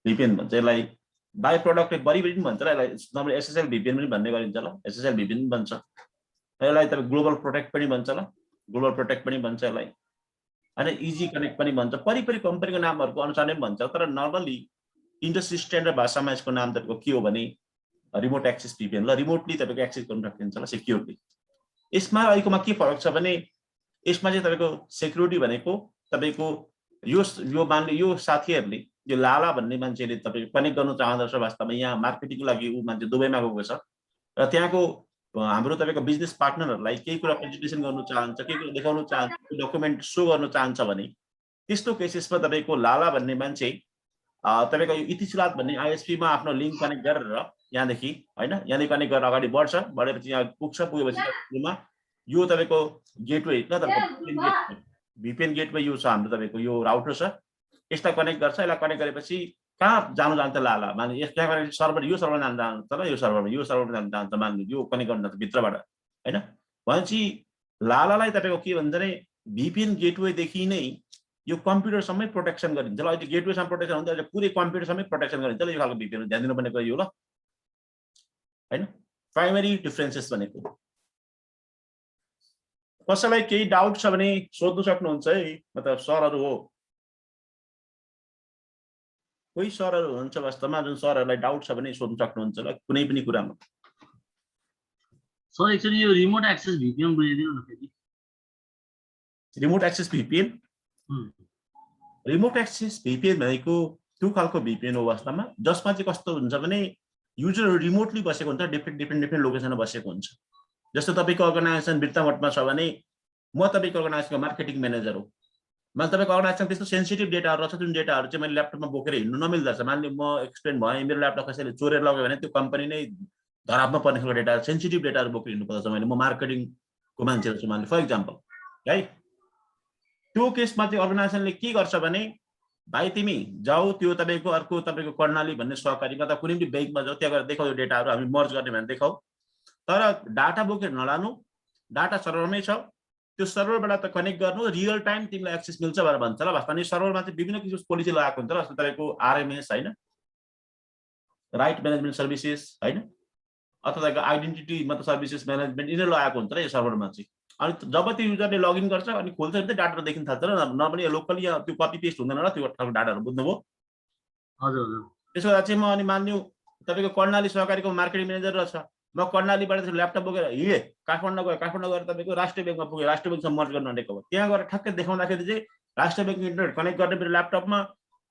VPN भन्छ यसलाई बाइ प्रोडक्ट बढी भन्छ ल यसलाई नर्मली SSL VPN पनि भन्ने गरिन्छ ल SSL VPN भन्छ यसलाई तपाईको ग्लोबल प्रोटेक्ट पनि भन्छ ल ग्लोबल प्रोटेक्ट पनि भन्छ यसलाई अनि इजी कनेक्ट पनि भन्छ परिपरि कम्पनीको नामहरुको अनुसार नै भन्छ तर नर्मली इन्डस्ट्री स्ट्यान्डर्ड भाषामा यसको नाम तपाईको के हो भने रिमोट एक्सेस VPN ल रिमोटली तपाईको एक्सेस गर्न सकिन्छ ल सिक्युरिटी यसमा अहिलेकोमा के फरक छ भने यसमा चाहिँ तपाईको सिक्युरिटी भनेको तपाईको यो मान्ने यो साथीहरुले यो लाला भन्ने मान्छेले तपाईको कनेक्ट गर्न चाहँदछ वास्तवमा यहाँ मार्केटिङको लागि उ मान्छे दुबईमा गएको छ र त्यहाँको हाम्रो तपाईको बिजनेस पार्टनरहरुलाई केही कुरा प्रेजेन्टेसन गर्न चाहन्छ केही कुरा देखाउन चाहन्छ डकुमेन्ट शो गर्न चाहन्छ भने त्यस्तो केसेसमा तपाईको लाला भन्ने मान्छे तपाईको यो इतिसलात भन्ने आईएसपी मा आफ्नो लिंक कनेक्ट गरेर यहाँदेखि हैन यहाँदेखि कनेक्ट गरेर अगाडि बढ्छ बढेपछि यहाँ पुगेपछि यो तपाईको गेटवे ल तपाईको VPN गेटवे यो छ हाम्रो तपाईको यो राउटर छ यसलाई कनेक्ट गर्छ यसलाई कनेक्ट गरेपछि कहाँ जानु जान्छ लाला माने यसलाई कनेक्ट सर्भर यो सर्भर जान्छ ल यो सर्भरमा जान्छ मान्नु यो कनेक्ट गर्न जान्छ भित्रबाट हैन भनेपछि लालालाई तपाईको के भन्छ भने VPN गेटवे देखि नै यो कम्प्युटर सबै प्रोटेक्सन गरिन्छ ल अहिले गेटवे सबै प्रोटेक्सन हुन्छ अहिले पुरै कम्प्युटर सबै प्रोटेक्सन गरिन्छ ल यो खालको VPN ध्यान दिनुपर्ने कुरा यो ल हैन प्राइमरी डिफरेन्सेस भनेको कसैलाई केही डाउट छ भने सोध्नु सक्नुहुन्छ है मतलब सरहरु हो कोही सरहरु हुनुहुन्छ वास्तवमा जुन सरहरुलाई डाउट छ भने सोध्नु सक्नुहुन्छ ल कुनै पनि कुरामा सर एक्चुअली यो रिमोट एक्सेस VPN बुझाइदिनु न फेरि remote access VPN remote access VPN भनेको त्यो खालको VPN हो वास्तवमा जसमा चाहिँ कस्तो हुन्छ भने युजरहरु रिमोटली बसेको हुन्छ डिफरेन्ट लोकेसनमा बसेको हुन्छ जस्तो तपाईको अर्गनाइजेसन बिर्तामठमा छ भने म तपाईको अर्गनाइजेसनको मार्केटिङ म्यानेजर हो मैले तपाईको अर्गनाइजेसन त्यस्तो सेन्सिटिभ डेटाहरु छ जुन डेटाहरु चाहिँ मैले ल्यापटपमा बोकेर हिड्नु नमिल्दछ मान्ने म एक्सप्लेन भए मेरो ल्यापटप कसैले चोरेर लग्यो भने त्यो कम्पनी नै धरापमा पर्ने खालको डेटा सेन्सिटिभ डेटाहरु बोकेर हिड्नु पर्छ मैले म मार्केटिङको मान्छे छु मान्ने फर एक्जाम्पल है त्यो केसमा चाहिँ अर्गनाइजेसनले के गर्छ भने भाइ तिमी जाऊ त्यो तपाईको अर्को तपाईको कर्णाली भन्ने सहकारीमा त कुनै पनि बैंकमा जाऊ त्यहाँ गएर देखाउ यो डेटाहरु हामी मर्ज गर्ने भने देखाउ तर डाटा बोकेर नलानु डाटा सर्भरमै छ त्यो सर्भरबाट त कनेक्ट गर्नु रियल टाइम तिमीलाई एक्सेस मिल्छ भनेर भन्छ ल वास्तवमा सर्भरमा चाहिँ विभिन्न किसिमको पोलिसी लगाएको हुन्छ ल जस्तो तपाईको RMS हैन राइट म्यानेजमेन्ट सर्भिसेस हैन अथवा तपाईको आइडेन्टिटी मतलब सर्भिसेस म्यानेजमेन्ट यिनीहरु लगाएको हुन्छ ल यो सर्भरमा चाहिँ अनि जब त्यो युजरले लगइन गर्छ अनि खोल्छ भने डाटा देखिन थाल्छ र नर्मली लोकली त्यो कपी पेस्ट हुँदैन र त्यो खालको डाटाहरु बुझ्नुभयो हजुर हजुर त्यसो भए चाहिँ म अनि मान्नु तपाईको कर्णाली सहकारीको मार्केटिङ म्यानेजर रहेछ म कर्णालीबाट ल्यापटप बोकेर हिँडे काठमाडौँ गएर तपाईको राष्ट्रिय बैंकमा पुगे राष्ट्रिय बैंकसँग मर्ज गर्न आँटेको हो त्यहाँ गएर ठक्कै देखाउँदाखेरि चाहिँ राष्ट्रिय बैंक इन्टरनेट कनेक्ट गर्ने मेरो ल्यापटपमा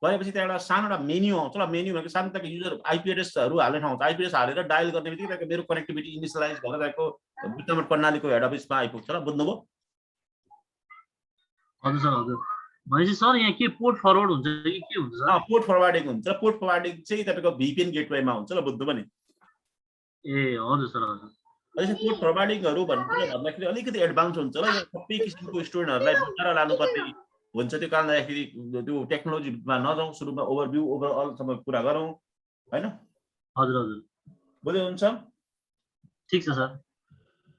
गएपछि त्यहाँ एउटा सानो एउटा मेन्यु आउँछ ल मेन्यु भनेको सानो तपाईको युजर IP एड्रेसहरु हाल्ने ठाउँ हुन्छ IP एड्रेस हालेर डायल गर्ने बित्तिकै तपाईको मेरो कनेक्टिभिटी इनिशियलाइज भएर तपाईको बिर्तामठ कर्णालीको हेड अफिसमा आइपुग्छ ल बुझ्नुभयो हजुर सर हजुर भनेपछि सर यहाँ के पोर्ट फरवर्ड हुन्छ कि के हुन्छ सर पोर्ट फरवर्डिङ हुन्छ पोर्ट फरवर्डिङ चाहिँ तपाईको VPN गेटवेमा हुन्छ ल बुझ्नुभयो नि ए हजुर सर हजुर अहिले पोर्ट फरवर्डिङहरु भन्दाखेरि अलिकति एडभान्स हुन्छ ल यो सबै किसिमको स्टुडेन्टहरुलाई बुझाएर लानुपर्ने हुन्छ त्यो कारणले त्यो टेक्नोलोजीमा नजाउँ सुरुमा ओभरभ्यू ओभरअल सम्म कुरा गरौँ हैन हजुर हजुर बुझ्दै हुन्छ ठीक छ सर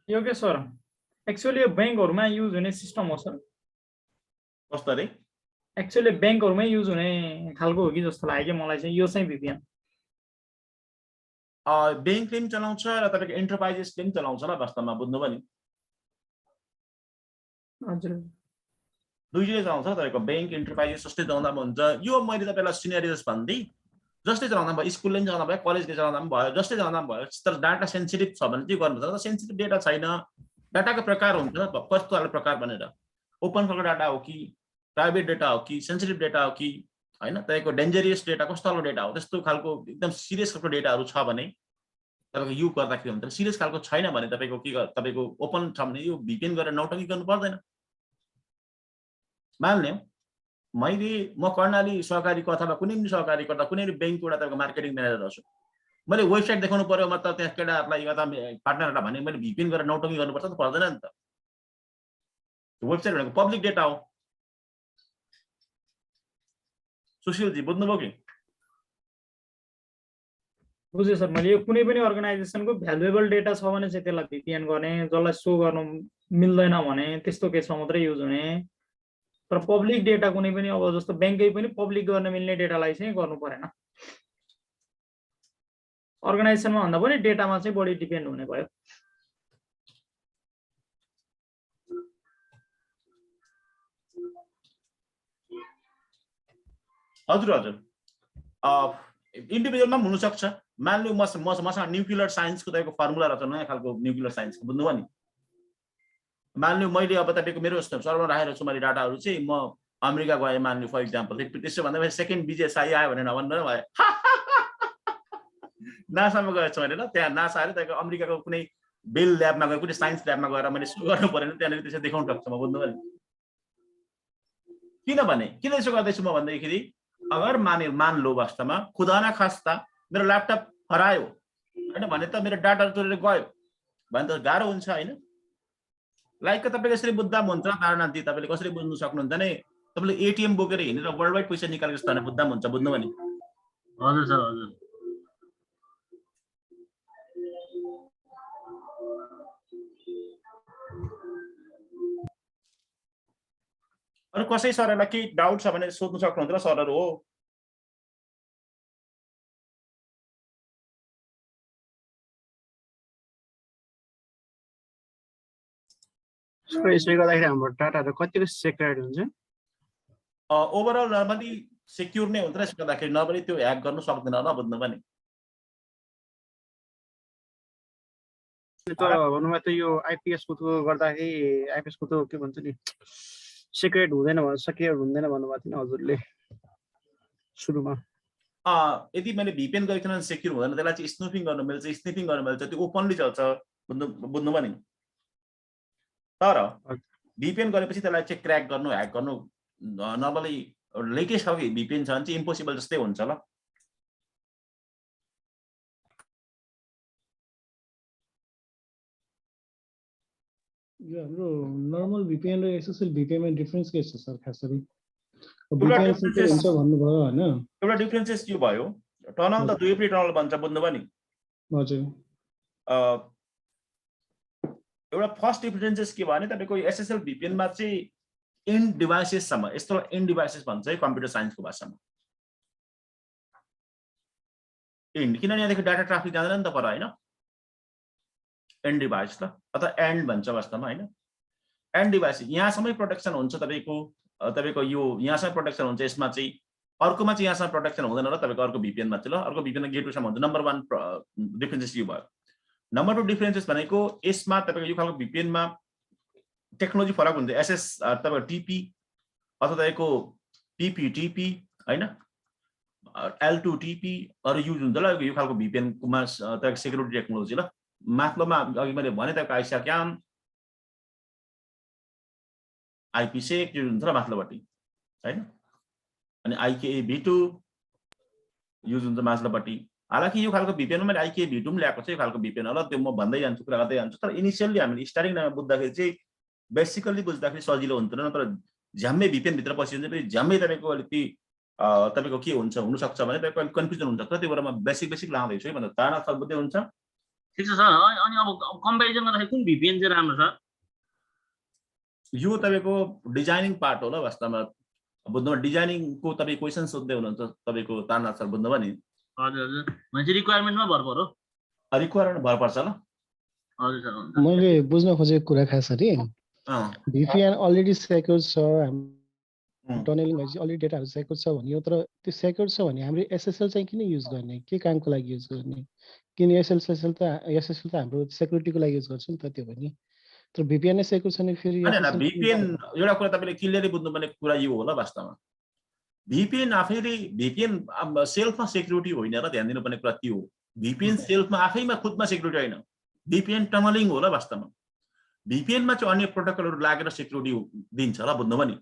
यो के सर एक्चुअली यो बैंकहरुमा युज हुने सिस्टम हो सर कस्तो रे एक्चुअली बैंकहरुमै युज हुने खालको हो कि जस्तो लाग्यो मलाई चाहिँ यो चाहिँ VPN बैंकले पनि चलाउँछ र तपाईको एन्टरप्राइजेसले पनि चलाउँछ ल वास्तवमा बुझ्नुभयो नि हजुर दुईटै चलाउँछ तपाईको बैंक एन्टरप्राइजेस जस्तै चलाउँदा पनि हुन्छ यो मैले तपाईलाई सिनेरियोस भन्दै जस्तै चलाउँदा भयो स्कुलले पनि चलाउँदा भयो कलेजले चलाउँदा पनि भयो जस्तै चलाउँदा पनि भयो तर डाटा सेन्सिटिभ छ भने के गर्नुपर्छ सेन्सिटिभ डेटा छैन डाटाको प्रकार हुन्छ कस्तो खालको प्रकार भनेर ओपन खालको डाटा हो कि प्राइभेट डेटा हो कि सेन्सिटिभ डेटा हो कि हैन तपाईको डेन्जरियस डेटा कस्तो खालको डेटा हो त्यस्तो खालको एकदम सिरियस खालको डेटाहरु छ भने तपाईको युज गर्दाखेरि हुन्छ सिरियस खालको छैन भने तपाईको तपाईको ओपन छ भने यो VPN गरेर नौटंकी गर्नु पर्दैन मान्ने म कर्णाली सहकारीको अथवा कुनै पनि सहकारीको अथवा कुनै पनि बैंकको एउटा तपाईको मार्केटिङ म्यानेजर हुछु मैले वेबसाइट देखाउनु पर्यो मतलब त्यहाँ केटाहरुलाई अथवा पार्टनरहरुलाई भने मैले VPN गरेर नौटंकी गर्नुपर्छ त पर्दैन नि त वेबसाइट भनेको पब्लिक डेटा हो सुशील जी बुझ्नुभयो कि बुझेँ सर मैले यो कुनै पनि अर्गनाइजेसनको भ्यालुएबल डेटा छ भने चाहिँ त्यसलाई VPN गर्ने जसलाई सो गर्नु मिल्दैन भने त्यस्तो केसमा मात्रै युज हुने तर पब्लिक डेटा कुनै पनि अब जस्तो बैंकै पनि पब्लिक गर्न मिल्ने डेटालाई चाहिँ गर्नु परेन अर्गनाइजेसनमा भन्दा पनि डेटामा चाहिँ बढी डिपेन्ड हुने भयो हजुर हजुर इन्डिभिजुअलमा हुन सक्छ मान्नु मसँग न्युक्लियर साइन्सको तपाईको फर्मुला रहेछ नयाँ खालको न्युक्लियर साइन्सको बुझ्नुभयो नि मान्नु मैले अब तपाईको मेरो सर्भरमा राखेर छु मैले डाटाहरु चाहिँ म अमेरिका गए मान्नु फर एक्जाम्पल त्यसो भन्दा मैले सेकेन्ड विजय साई आयो भने नभन्नु न भयो नासामा गएछ भने ल त्यहाँ नासाले तपाईको अमेरिकाको कुनै बेल ल्याबमा गए कुनै साइन्स ल्याबमा गएर मैले सो गर्नु पर्दैन त्यहाँनिर त्यसै देखाउन सक्छु म बुझ्नुभयो नि किन यसो गर्दैछु म भन्दाखेरि अगर मान लो वास्तवमा खुदा न खास्ता मेरो ल्यापटप हरायो हैन भने त मेरो डाटा चोरेर गयो भने त गाह्रो हुन्छ हैन लाइक तपाईले यसरी बुझ्दा हुन्छ तारनाथी तपाईले कसरी बुझ्नु सक्नुहुन्छ भने तपाईले एटीएम बोकेर हिँडेर वर्ल्ड वाइड पैसा निकालेको जस्तो भने बुझ्दा हुन्छ बुझ्नु भने हजुर सर हजुर अरु कसै सरहरुलाई केही डाउट छ भने सोध्न सक्नुहुन्छ ल सरहरु हो यसले गर्दाखेरि हाम्रो डाटाहरु कतिको सेक्रेट हुन्छ ओभरअल नर्मली सेक्युर नै हुन्छ यसो गर्दाखेरि नर्मली त्यो ह्याक गर्न सक्दैन होला बुझ्नु पनि तर भन्नुमा त यो आईपीएस को गर्दाखेरि आईपीएस को त के भन्छ नि सिक्रेट हुँदैन भन्न सकियो हुँदैन भन्नुभएको थियो हजुरले सुरुमा यदि मैले VPN गरेको थिएन सेक्युर हुँदैन त्यसलाई चाहिँ स्नुपिङ गर्न मिल्छ स्निपिङ गर्न मिल्छ त्यो ओपनली चल्छ बुझ्नु पनि तर VPN गरेपछि त्यसलाई चाहिँ क्र्याक गर्नु ह्याक गर्नु नर्मली लेटेस्ट खालको VPN छ भने चाहिँ इम्पोसिबल जस्तै हुन्छ ल यो हाम्रो नर्मल VPN र SSL VPN मा डिफरेन्स के छ सर खास गरी VPN सेक्युर हुन्छ भन्नुभयो हैन एउटा डिफरेन्सेस यो भयो टनल त दुई पनि टनल भन्छ बुझ्नु पनि हजुर एउटा फर्स्ट डिफरेन्सेस के भने तपाईको SSL VPN मा चाहिँ एन्ड डिभाइसेस सम्म यस्तो एन्ड डिभाइसेस भन्छ है कम्प्युटर साइन्सको भाषामा एन्ड किनभने यहाँदेखि डाटा ट्राफिक जाँदैन नि त पर हैन एन्ड डिभाइस ल अथवा एन्ड भन्छ वास्तवमा हैन एन्ड डिभाइस यहाँसम्मै प्रोटेक्सन हुन्छ तपाईको यो यहाँसम्मै प्रोटेक्सन हुन्छ यसमा चाहिँ अर्कोमा चाहिँ यहाँसम्म प्रोटेक्सन हुँदैन र तपाईको अर्को VPN मा चाहिँ ल अर्को VPN गेटवेसम्म हुन्छ नम्बर 1 डिफरेन्सेस यो भयो नम्बर 2 डिफरेन्सेस भनेको यसमा तपाईको यो खालको VPN मा टेक्नोलोजी फरक हुन्छ SS तपाईको TP अथवा तपाईको PPTP हैन L2TP अरु युज हुन्छ ल यो खालको VPN मा तपाईको सेक्युरिटी टेक्नोलोजी ल माथलोमा अघि मैले भने तपाईको आइसाक्याम IPsec युज हुन्छ र माथलोपट्टि हैन अनि IKV2 युज हुन्छ माथलोपट्टि हालाकि यो खालको VPN मा मैले IKV2 पनि ल्याएको छ यो खालको VPN होला त्यो म भन्दै जान्छु कुरा गर्दै जान्छु तर इनिशियली हामीले स्टार्टिङ टाइममा बुझ्दाखेरि चाहिँ बेसिकली बुझ्दाखेरि सजिलो हुन्थेन तर झ्याम्मै VPN भित्र पसिन्छ फेरि झ्याम्मै तपाईको अलिकति तपाईको के हुन्छ हुन सक्छ भने तपाईको अलिक कन्फ्युजन हुन्छ तर त्यो भएर म बेसिक लाउँदै छु है भन्दा ताना सब बुझ्दै हुन्छ ठीक छ सर अनि अब कम्पेरिजन गर्दाखेरि कुन VPN चाहिँ राम्रो छ यो तपाईको डिजाइनिङ पार्ट हो ल वास्तवमा बुझ्नुमा डिजाइनिङको तपाई क्वेशन सोध्दै हुनुहुन्छ तपाईको ताना सर बुझ्नुभयो नि हजुर हजुर मान्छे रिक्वायरमेन्टमा भर पर्यो रिक्वायरमेन्ट भर पर्छ ल हजुर सर मैले बुझ्न खोजेको कुरा खास गरी VPN अलरेडी सेक्युर छ टनलिङ भएपछि अलरेडी डेटाहरु सेक्युर छ भने यो तर त्यो सेक्युर छ भने हाम्रो SSL चाहिँ किन युज गर्ने के कामको लागि युज गर्ने किन SSL त हाम्रो सेक्युरिटीको लागि युज गर्छ नि त त्यो भने तर VPN नै सेक्युर छ नि फेरि हैन VPN एउटा कुरा तपाईले क्लियरली बुझ्नुपर्ने कुरा यो हो ल वास्तवमा VPN आफैले VPN सेल्फमा सेक्युरिटी होइन र ध्यान दिनुपर्ने कुरा त्यो हो। VPN सेल्फमा आफैमा खुदमा सेक्युरिटी होइन, VPN टनलिङ हो ल वास्तवमा। VPN मा चाहिँ अन्य प्रोटोकलहरु लागेर सेक्युरिटी दिन्छ ल, बुझ्नुभयो नि।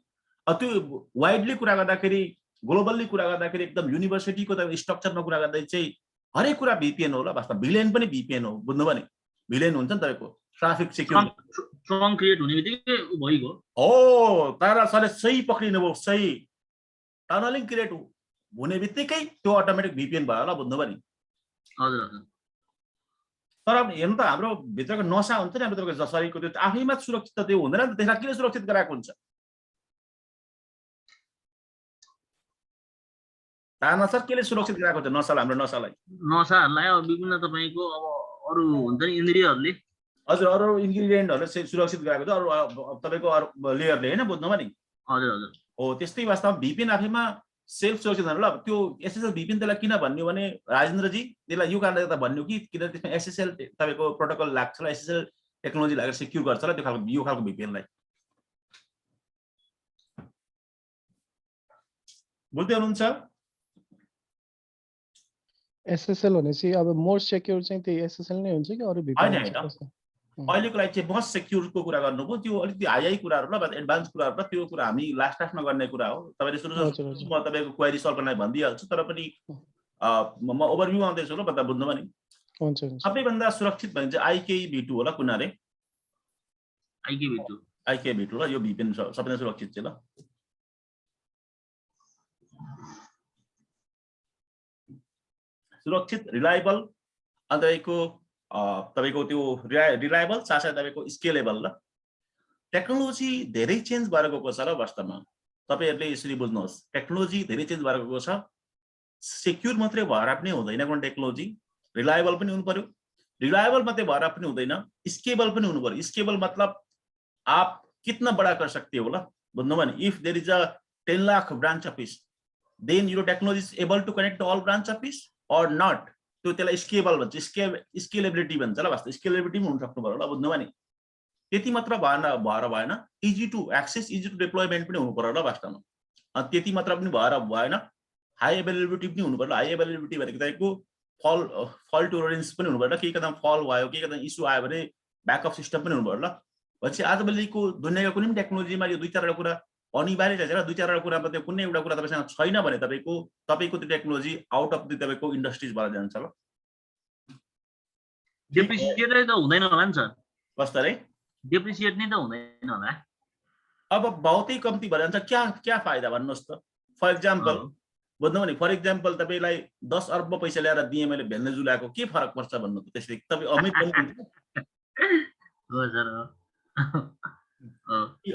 त्यो वाइडली कुरा गर्दाखेरि, ग्लोबल्ली कुरा गर्दाखेरि, एकदम युनिभर्सिटीको त स्ट्रक्चरमा कुरा गर्दा चाहिँ हरेक कुरा VPN हो ल वास्तवमा। भिलेन पनि VPN हो, बुझ्नुभयो नि। भिलेन हुन्छ नि तपाईको ट्राफिक सेक्युरिटी ट्रङ्क क्रिएट हुने बित्तिकै भइगयो। हो, तारा सरले सही पक्रिनुभयो, सही। टनलिङ क्रिएट हुने बित्तिकै त्यो अटोमेटिक VPN भयो ल, बुझ्नुभयो नि। हजुर हजुर। तर हेर्नु त हाम्रो भित्रको नसा हुन्छ नि, हाम्रो भित्रको शरीरको त्यो आफैमा सुरक्षित त त्यो हुँदैन नि त, त्यसलाई किन सुरक्षित गराएको हुन्छ? ताना सर केले सुरक्षित गराएको हुन्छ नसालाई, हाम्रो नसालाई? नसाहरूलाई अब विभिन्न तपाईको अब अरु हुन्छ नि इन्द्रियहरूले। हजुर, अरू इन्ग्रिडियन्टहरुले सुरक्षित गराएको छ, अरू तपाईको अरू लेयरले हैन, बुझ्नुभयो नि। हजुर हजुर। हो, त्यस्तै वास्तवमा VPN आफैमा सेल्फ सुरक्षित हुनु ल। त्यो SSL VPN त्यसलाई किन भन्नु भने राजेन्द्रजी, त्यसलाई यो कारणले गर्दा भन्नु कि किन त्यसमा SSL तपाईको प्रोटोकल लाग्छ ल, SSL टेक्नोलोजी लागेर सेक्युर गर्छ ल, यो खालको VPN लाई। बुझ्दै हुनुहुन्छ? SSL भनेपछि अब मोर सेक्युर चाहिँ त्यही SSL नै हुन्छ कि अरू VPN हुन्छ? अहिलेको लागि चाहिँ मोस्ट सेक्युरको कुरा गर्नुभयो, त्यो अलिकति हाई कुराहरु ल, एडभान्स कुराहरु ल, त्यो कुरा हामी लास्टमा गर्ने कुरा हो। तपाईले सुरु म तपाईको क्वेरी सल्भ गर्न भनिदिइहाल्छु, तर पनि म ओभरभ्यू आउँदैछु ल, बता बुझ्नुभयो नि। हुन्छ हुन्छ। सबैभन्दा सुरक्षित भने चाहिँ IKV2 होला, कुन अरे? IKV2 ल, यो VPN सबैभन्दा सुरक्षित चाहिँ ल। सुरक्षित, रिलायबल, अन्त तपाईको त्यो रिलायबल साथै तपाईको स्केलेबल ल। टेक्नोलोजी धेरै चेन्ज भएर गएको छ र वास्तवमा। तपाईहरुले यसरी बुझ्नुहोस्, टेक्नोलोजी धेरै चेन्ज भएर गएको छ। सेक्युर मात्रै भएर पनि हुँदैन कुन टेक्नोलोजी, रिलायबल पनि हुनु पर्यो। रिलायबल मात्रै भएर पनि हुँदैन, स्केलेबल पनि हुनु पर्यो। स्केलेबल मतलब आप कितना बड़ा कर सकते हो ल, बुझ्नुभयो नि। If there is a 10 lakh branch office, then your technology is able to connect all branch office और नट। त्यो त्यसलाई स्केलेबल भन्छ, स्केलेबिलिटी भन्छ ल वास्तव। स्केलेबिलिटी पनि हुन सक्नु पर्यो ल, बुझ्नुभयो नि। त्यति मात्र भएन, easy to access, easy to deployment पनि हुनु पर्यो ल वास्तवमा। त्यति मात्र पनि भएन, हाई अवेलेबिलिटी पनि हुनु पर्यो। हाई अवेलेबिलिटी भनेको तपाईको फल टोलरेन्स पनि हुनु पर्यो ल। केही कदम फल भयो, केही कदम इस्यु आयो भने ब्याकअप सिस्टम पनि हुनु पर्यो ल। भनेपछि आजभोलिको दुनियाँको कुनै पनि टेक्नोलोजीमा यो दुई चारवटा कुरा अनिवार्य छ र। दुई चारवटा कुरा मध्ये कुनै एउटा कुरा तपाईसँग छैन भने तपाईको त्यो टेक्नोलोजी आउट अफ द तपाईको इन्डस्ट्रीज भएर जान्छ ल। डेप्रिसिएट नै त हुँदैन होला नि सर? कस्तो रे? डेप्रिसिएट नै त हुँदैन होला। अब बहुतै कम्ती भएर जान्छ। क्या फाइदा भन्नुहोस् त? फर एक्जाम्पल बुझ्नु भने, फर एक्जाम्पल तपाईलाई 10 अर्ब पैसा ल्याएर दिए मैले भेल्ने जुलाको के फरक पर्छ भन्नु त? त्यसले तपाई अमिर बन्नुहुन्छ हो सर।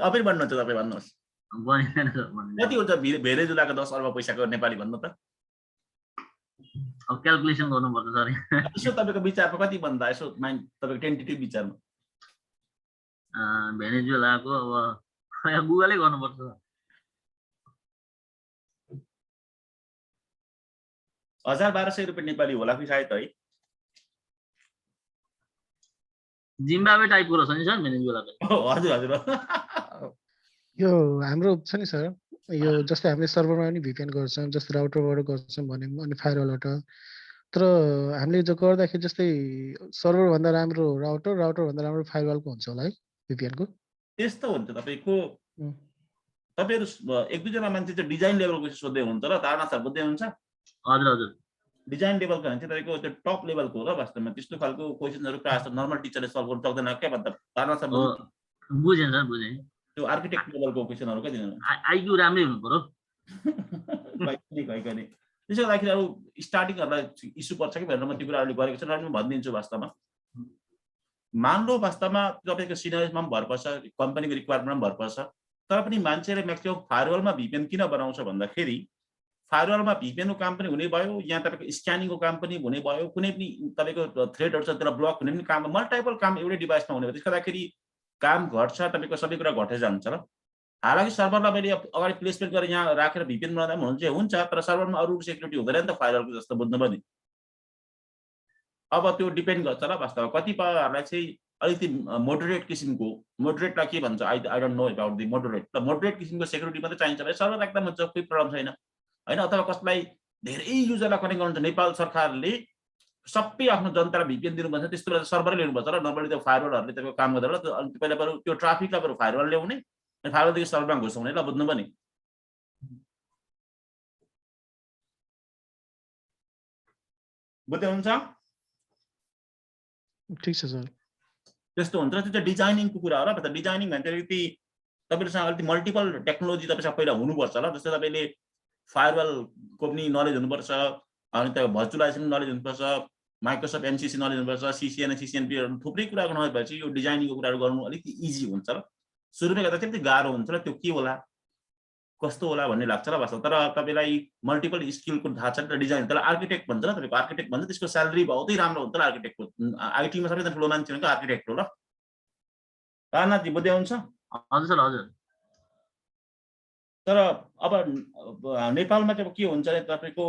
अमिर बन्नुहुन्छ तपाई, भन्नुहोस्? बनिदैन सर, बनिदैन। कति हुन्छ भेले जुलाको 10 अर्ब पैसाको नेपाली भन्नु त? अब क्याल्कुलेसन गर्नुपर्छ सर। यसो तपाईको विचारमा कति भन्दा, यसो माइन्ड तपाईको टेन्टेटिभ विचारमा? भेनेजुएलाको अब गुगलै गर्नुपर्छ। 1200 रुपैयाँ नेपाली होला कि सायद है। जिम्बाब्वे टाइपको रहेछ नि सर भेनेजुएलाको। हजुर हजुर। यो हाम्रो छ नि सर, यो जस्तै हामीले सर्भरमा पनि VPN गर्छौँ, जस्तै राउटरबाट गर्छौँ भने अनि फायरवलबाट। तर हामीले जो गर्दाखेरि जस्तै सर्भर भन्दा राम्रो राउटर, राउटर भन्दा राम्रो फायरवलको हुन्छ होला है VPN को? त्यस्तो हुन्छ तपाईको। तपाईहरु एक दुईजना मान्छे चाहिँ डिजाइन लेभलको सोध्दै हुनुहुन्छ ल, तारनाथ सर बुझ्दै हुनुहुन्छ? हजुर हजुर। डिजाइन लेभलको भने चाहिँ तपाईको त्यो टप लेभलको हो ल वास्तवमा। त्यस्तो खालको क्वेशनहरु प्रायः जस्तो नर्मल टिचरले सल्भ गर्न सक्दैन के भन्दा तारनाथ सर बुझेँ सर, बुझेँ। त्यो आर्किटेक्ट लेभलको क्वेशनहरु के दिनु? आइक्यू राम्रै हुनु पर्यो। त्यसो गर्दाखेरि अब स्टार्टिङहरुलाई इस्यु पर्छ कि भनेर म त्यो कुराहरुले गरेको छु र म भनिदिन्छु वास्तवमा। मान लो वास्तवमा तपाईको सिनारियोमा पनि भर पर्छ, कम्पनीको रिक्वायरमेन्टमा पनि भर पर्छ। तर पनि मान्छेले म्याक्सिमम फायरवलमा VPN किन बनाउँछ भन्दाखेरि, फायरवलमा VPN को काम पनि हुने भयो, यहाँ तपाईको स्क्यानिङको काम पनि हुने भयो, कुनै पनि तपाईको थ्रेडहरु छ त्यसलाई ब्लक हुने पनि काम, मल्टिपल काम एउटै डिभाइसमा हुने भयो। त्यसको लागि काम घट्छ, तपाईको सबै कुरा घटेर जान्छ ल। हालाकि सर्भरलाई मैले अगाडि प्लेसमेन्ट गरेर यहाँ राखेर VPN बनाउँदा पनि हुन्छ, तर सर्भरमा अरु सेक्युरिटी हुँदैन नि त फायरवलको जस्तो, बुझ्नुभयो नि। अब त्यो डिपेन्ड गर्छ ल वास्तवमा। कतिपयहरुलाई चाहिँ अलिकति मोडरेट किसिमको, मोडरेटलाई के भन्छ I don't know about the moderate, त मोडरेट किसिमको सेक्युरिटी मात्रै चाहिन्छ भने सर्भर एकदम हुन्छ, कुनै प्रब्लम छैन। हैन, अथवा कसलाई धेरै युजरलाई कनेक्ट गर्नुहुन्छ नेपाल सरकारले सबै आफ्नो जनतालाई VPN दिनुपर्छ, त्यस्तो बेला सर्भरै ल्याउनुपर्छ र नभए त्यो फायरवलहरूले त्यसको काम गर्दैन। अनि पहिला बरु त्यो ट्राफिकलाई बरु फायरवल ल्याउने अनि फायरवलदेखि सर्भरमा घुसाउने ल, बुझ्नु पनि। बुझ्दै हुन्छ? ठिक छ सर। त्यस्तो हुन्छ। त्यो चाहिँ डिजाइनिङको कुरा हो र। डिजाइनिङ भने अलिकति तपाईँसँग अलिकति मल्टिपल टेक्नोलोजी तपाईँसँग पहिला हुनुपर्छ ल। जस्तै तपाईँले फायरवलको पनि नलेज हुनुपर्छ, अनि त्यो भर्चुअलाइजेसन नलेज हुनुपर्छ, माइक्रोसफ्ट MCC नलेज हुनुपर्छ, CCNA CCNP थुप्रै कुराको नलेज भएपछि यो डिजाइनिङको कुराहरू गर्नु अलिकति इजी हुन्छ र। सुरुमै गर्दा त्यति गाह्रो हुन्छ र त्यो के होला कस्तो होला भन्ने लाग्छ र वास्तव। तर तपाईँलाई मल्टिपल स्किलको थाहा छ र डिजाइन, तर आर्किटेक्ट भन्छ र तपाईँको आर्किटेक्ट भन्छ, त्यसको स्यालेरी बहुतै राम्रो हुन्छ र आर्किटेक्टको। IT मा सबैजना ठुलो मान्छे भनेको आर्किटेक्ट हो ल। राजनाथजी बुझ्दै हुन्छ? हजुर सर हजुर। तर अब नेपालमा चाहिँ के हुन्छ भने तपाईँको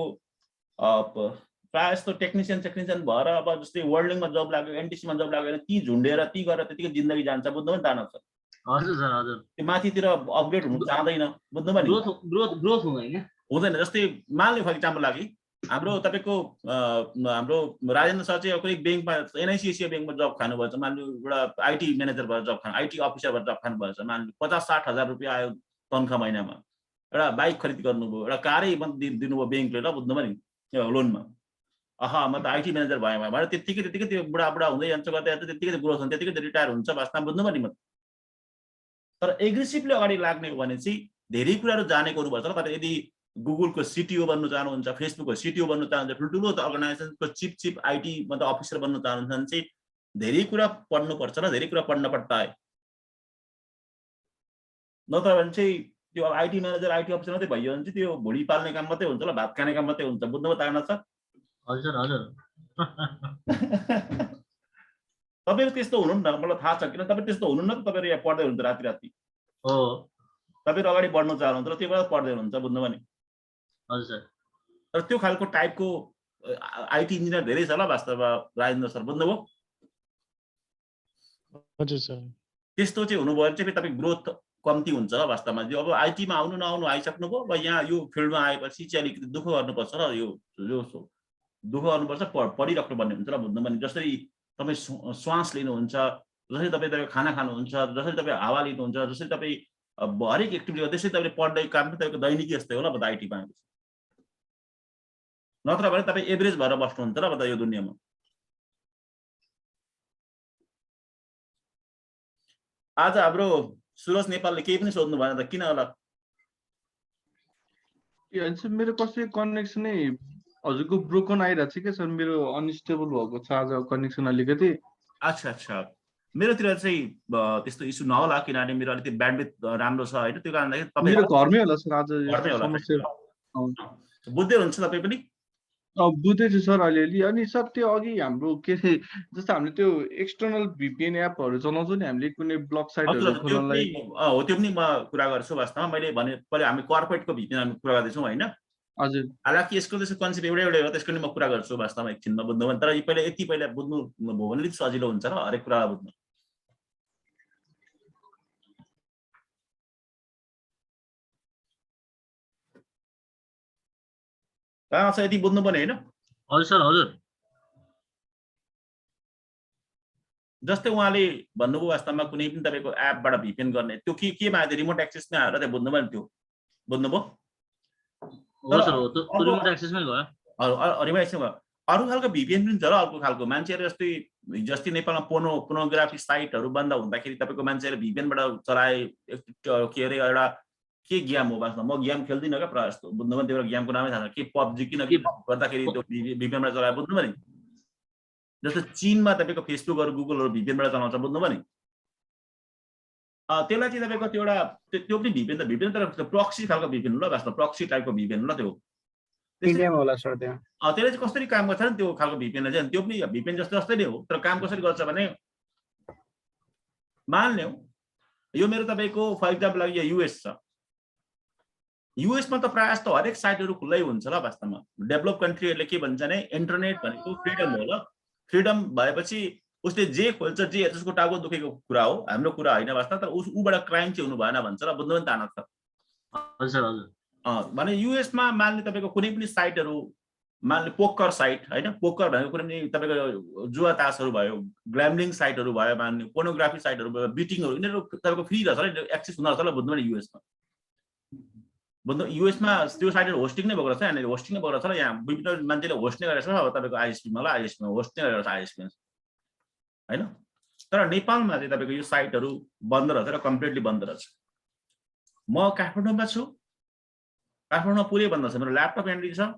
प्रायः जस्तो टेक्निसियन भएर अब जस्तै वर्ल्डिङमा जब लाग्यो, NTC मा जब लाग्यो भने ती झुन्डेर ती गरेर त्यतिकै जिन्दगी जान्छ, बुझ्नु पनि तान छ। हजुर सर हजुर। त्यो माथितिर अपग्रेड हुनु चाहँदैन, बुझ्नु पनि ग्रोथ हुँदैन। जस्तै मान्यो फर इक्जाम्पल लागि हाम्रो तपाईँको हाम्रो राजेन्द्र सर चाहिँ कुनै ब्याङ्कमा NICICI ब्याङ्कमा जब खानुभएछ, मान्यो एउटा IT म्यानेजर भएर जब खानु, IT अफिसर भएर जब खानुभएछ, मान्यो 50-60 हजार रुपियाँ आयो तनखा महिनामा, एउटा बाइक खरिद गर्नुभयो, एउटा कारै दिनुभयो ब्याङ्कले ल, बुझ्नु पनि लोनमा। म त IT म्यानेजर भएँ भनेर त्यतिकै त्यो बुढा हुँदै जान्छ, गर्दै जान्छ, त्यतिकै ग्रोथ हुन्छ, त्यतिकै रिटायर हुन्छ वास्तवमा, बुझ्नु पनि। तर एग्रेसिभली अगाडि लाग्ने हो भने चाहिँ धेरै कुराहरू जानेको हुनुपर्छ र। तपाईँ यदि गुगलको CTO बन्नु चाहनुहुन्छ, फेसबुकको CTO बन्नु चाहनुहुन्छ, ठुल्ठुलो अर्गनाइजेसनको चिफ IT मतलब अफिसर बन्नु चाहनुहुन्छ भने चाहिँ धेरै कुरा पढ्नुपर्छ र धेरै कुरा पढ्न पर्ता है। नत्र भने चाहिँ त्यो IT म्यानेजर IT अफिसर मात्रै भइयो भने चाहिँ त्यो भुँडी पाल्ने काम मात्रै हुन्छ ल, भात खाने काम मात्रै हुन्छ, बुझ्नु तार्न छ। हजुर हजुर। तपाईँहरू त्यस्तो हुनुहुन्न, मलाई थाहा छ, किन तपाईँ त्यस्तो हुनुहुन्न त। तपाईँहरू यहाँ पढ्दै हुनुहुन्छ राति हो, तपाईँहरू अगाडि बढ्नु चाहनुहुन्छ र त्यो बेला पढ्दै हुनुहुन्छ, बुझ्नु पनि। हजुर सर। तर त्यो खालको टाइपको IT इन्जिनियर धेरै छ ल वास्तवमा, राजेन्द्र सर, बुझ्नुभयो? हजुर सर। त्यस्तो चाहिँ हुनुभयो भने चाहिँ तपाईँ ग्रोथ कम्ती हुन्छ र वास्तवमा। जो अब IT मा आउनु नआउनु आइसक्नुभयो, अब यहाँ यो फिल्डमा आएपछि चाहिँ अलिकति दुःख गर्नुपर्छ र यो दुःख गर्नुपर्छ, पढिराख्नु पर्ने हुन्छ र, बुझ्नु पनि। जसरी तपाईँ श्वास लिनुहुन्छ, जसरी तपाईँ खाना खानुहुन्छ, जसरी तपाईँ हावा लिनुहुन्छ, जसरी तपाईँ हरेक एक्टिभिटी गर्दा त्यसरी तपाईँले पढ्दै काम पनि तपाईँको दैनिकी जस्तै होला IT पाएपछि। नत्र भने तपाईँ एभरेज भएर बस्नुहुन्छ र यो दुनियाँमा। आज हाम्रो सुरज नेपालले केही पनि सोध्नु भएन त, किन होला? मेरो कसै कनेक्सनै हजुरको ब्रोकन आइरहेको छ क्या सर, मेरो अनस्टेबल भएको छ आज कनेक्सन अलिकति। अच्छा, मेरोतिर चाहिँ त्यस्तो इस्यु नहोला, किनभने मेरो अलिकति ब्यान्डविथ राम्रो छ होइन, त्यो कारणले मेरो घरमै होला सर आज समस्या। बुझ्दै हुन्छ तपाईँ पनि? बुझ्दैछु सर अलिअलि। अनि सर त्यो अघि हाम्रो के अरे जस्तो हामीले त्यो एक्सटर्नल VPN एपहरू चलाउँछौँ नि हामीले, कुनै ब्लग साइटहरू खोल्नलाई हो, त्यो पनि म कुरा गर्छु वास्तवमा। मैले भने पहिला हामी कर्पोरेटको VPN हामी कुरा गर्दैछौँ होइन। हजुर। हालाकि यसको त्यसको कन्सेप्ट एउटै हो, त्यसको नि म कुरा गर्छु वास्तवमा एकछिनमा, बुझ्नु भने। तर पहिला बुझ्नु भयो भने अलिक सजिलो हुन्छ र हरेक कुरा बुझ्नु। कहाँ छ यति बुझ्नु पनि होइन? हजुर सर हजुर। जस्तै उहाँले भन्नुभयो वास्तवमा कुनै पनि तपाईँको एपबाट VPN गर्ने, त्यो के मा आयो, रिमोट एक्सेस नै आएर त्यो बुझ्नु पनि, त्यो बुझ्नुभयो? रिमोट एक्सेसमै गयो। रिमोट एक्सेस भयो। अरू खालको VPN पनि छ र, अर्को खालको मान्छेहरू जस्तै नेपालमा पोर्नोग्राफी साइटहरू बन्द हुँदाखेरि तपाईँको मान्छेहरू VPN-बाट चलाए, के अरे एउटा के गेम हो वास्तवमा, म गेम खेल्दिनँ क्या प्रायः जस्तो, बुझ्नु पनि। त्यो गेमको नामै थाहा छैन, के PUBG किन गर्दाखेरि त्यो VPN-बाट चलाए, बुझ्नु पनि। जस्तो चीनमा तपाईँको फेसबुकहरू गुगलहरू VPN-बाट चलाउँछ, बुझ्नु पनि। त्यसलाई चाहिँ तपाईँको त्यो एउटा त्यो पनि VPN तर प्रक्सी खालको VPN ल वास्तवमा, प्रक्सी टाइपको VPN ल त्यो। होला सर त्यो। त्यसले चाहिँ कसरी काम गर्छ नि त्यो खालको VPN चाहिँ, त्यो पनि VPN जस्तै नै हो, तर काम कसरी गर्छ भने मान्यौ यो मेरो तपाईँको फर इक्जाम्पल लागि US छ। US मा त प्रायः जस्तो हरेक साइटहरू खुल्लै हुन्छ ल वास्तवमा। डेभलप कन्ट्रीहरूले के भन्छ भने इन्टरनेट भनेको फ्रिडम हो ल, फ्रिडम भएपछि उसले जे खोल्छ जे हेर्छ उसको टाउको दुखेको कुरा हो, हाम्रो कुरा होइन वास्तव। तर उबाट क्राइम चाहिँ हुनु भएन भन्छ र, बुझ्नु पनि तान छ। हजुर हजुर। माने युएसमा मान्ने तपाईँको कुनै पनि साइटहरू मान्ने पोकर साइट होइन पोकर भनेको कुनै पनि तपाईँको जुवा तासहरू भयो ग्ल्याम्लिङ साइटहरू भयो मान्ने पोर्नोग्राफी साइटहरू भयो बिटिङहरू यिनीहरू तपाईँको फ्री रहेछ र एक्सेस हुन रहेछ बुझ्नु भने युएसमा बुझ्नु युएसमा त्यो साइटहरू होस्टिङ नै भएको रहेछ यहाँनिर होस्टिङ नै भएको रहेछ र यहाँ विभिन्न मान्छेले होस्ट नै गरेको छ अब तपाईँको आइएसपीमा ल आइएसपीमा होस्ट नै गरेको छ आइएसपी होइन तर नेपालमा चाहिँ तपाईँको यो साइटहरू बन्द रहेछ र कम्प्लिटली बन्द रहेछ म काठमाडौँमा छु काठमाडौँमा पुरै बन्द छ मेरो ल्यापटप यहाँनिर छ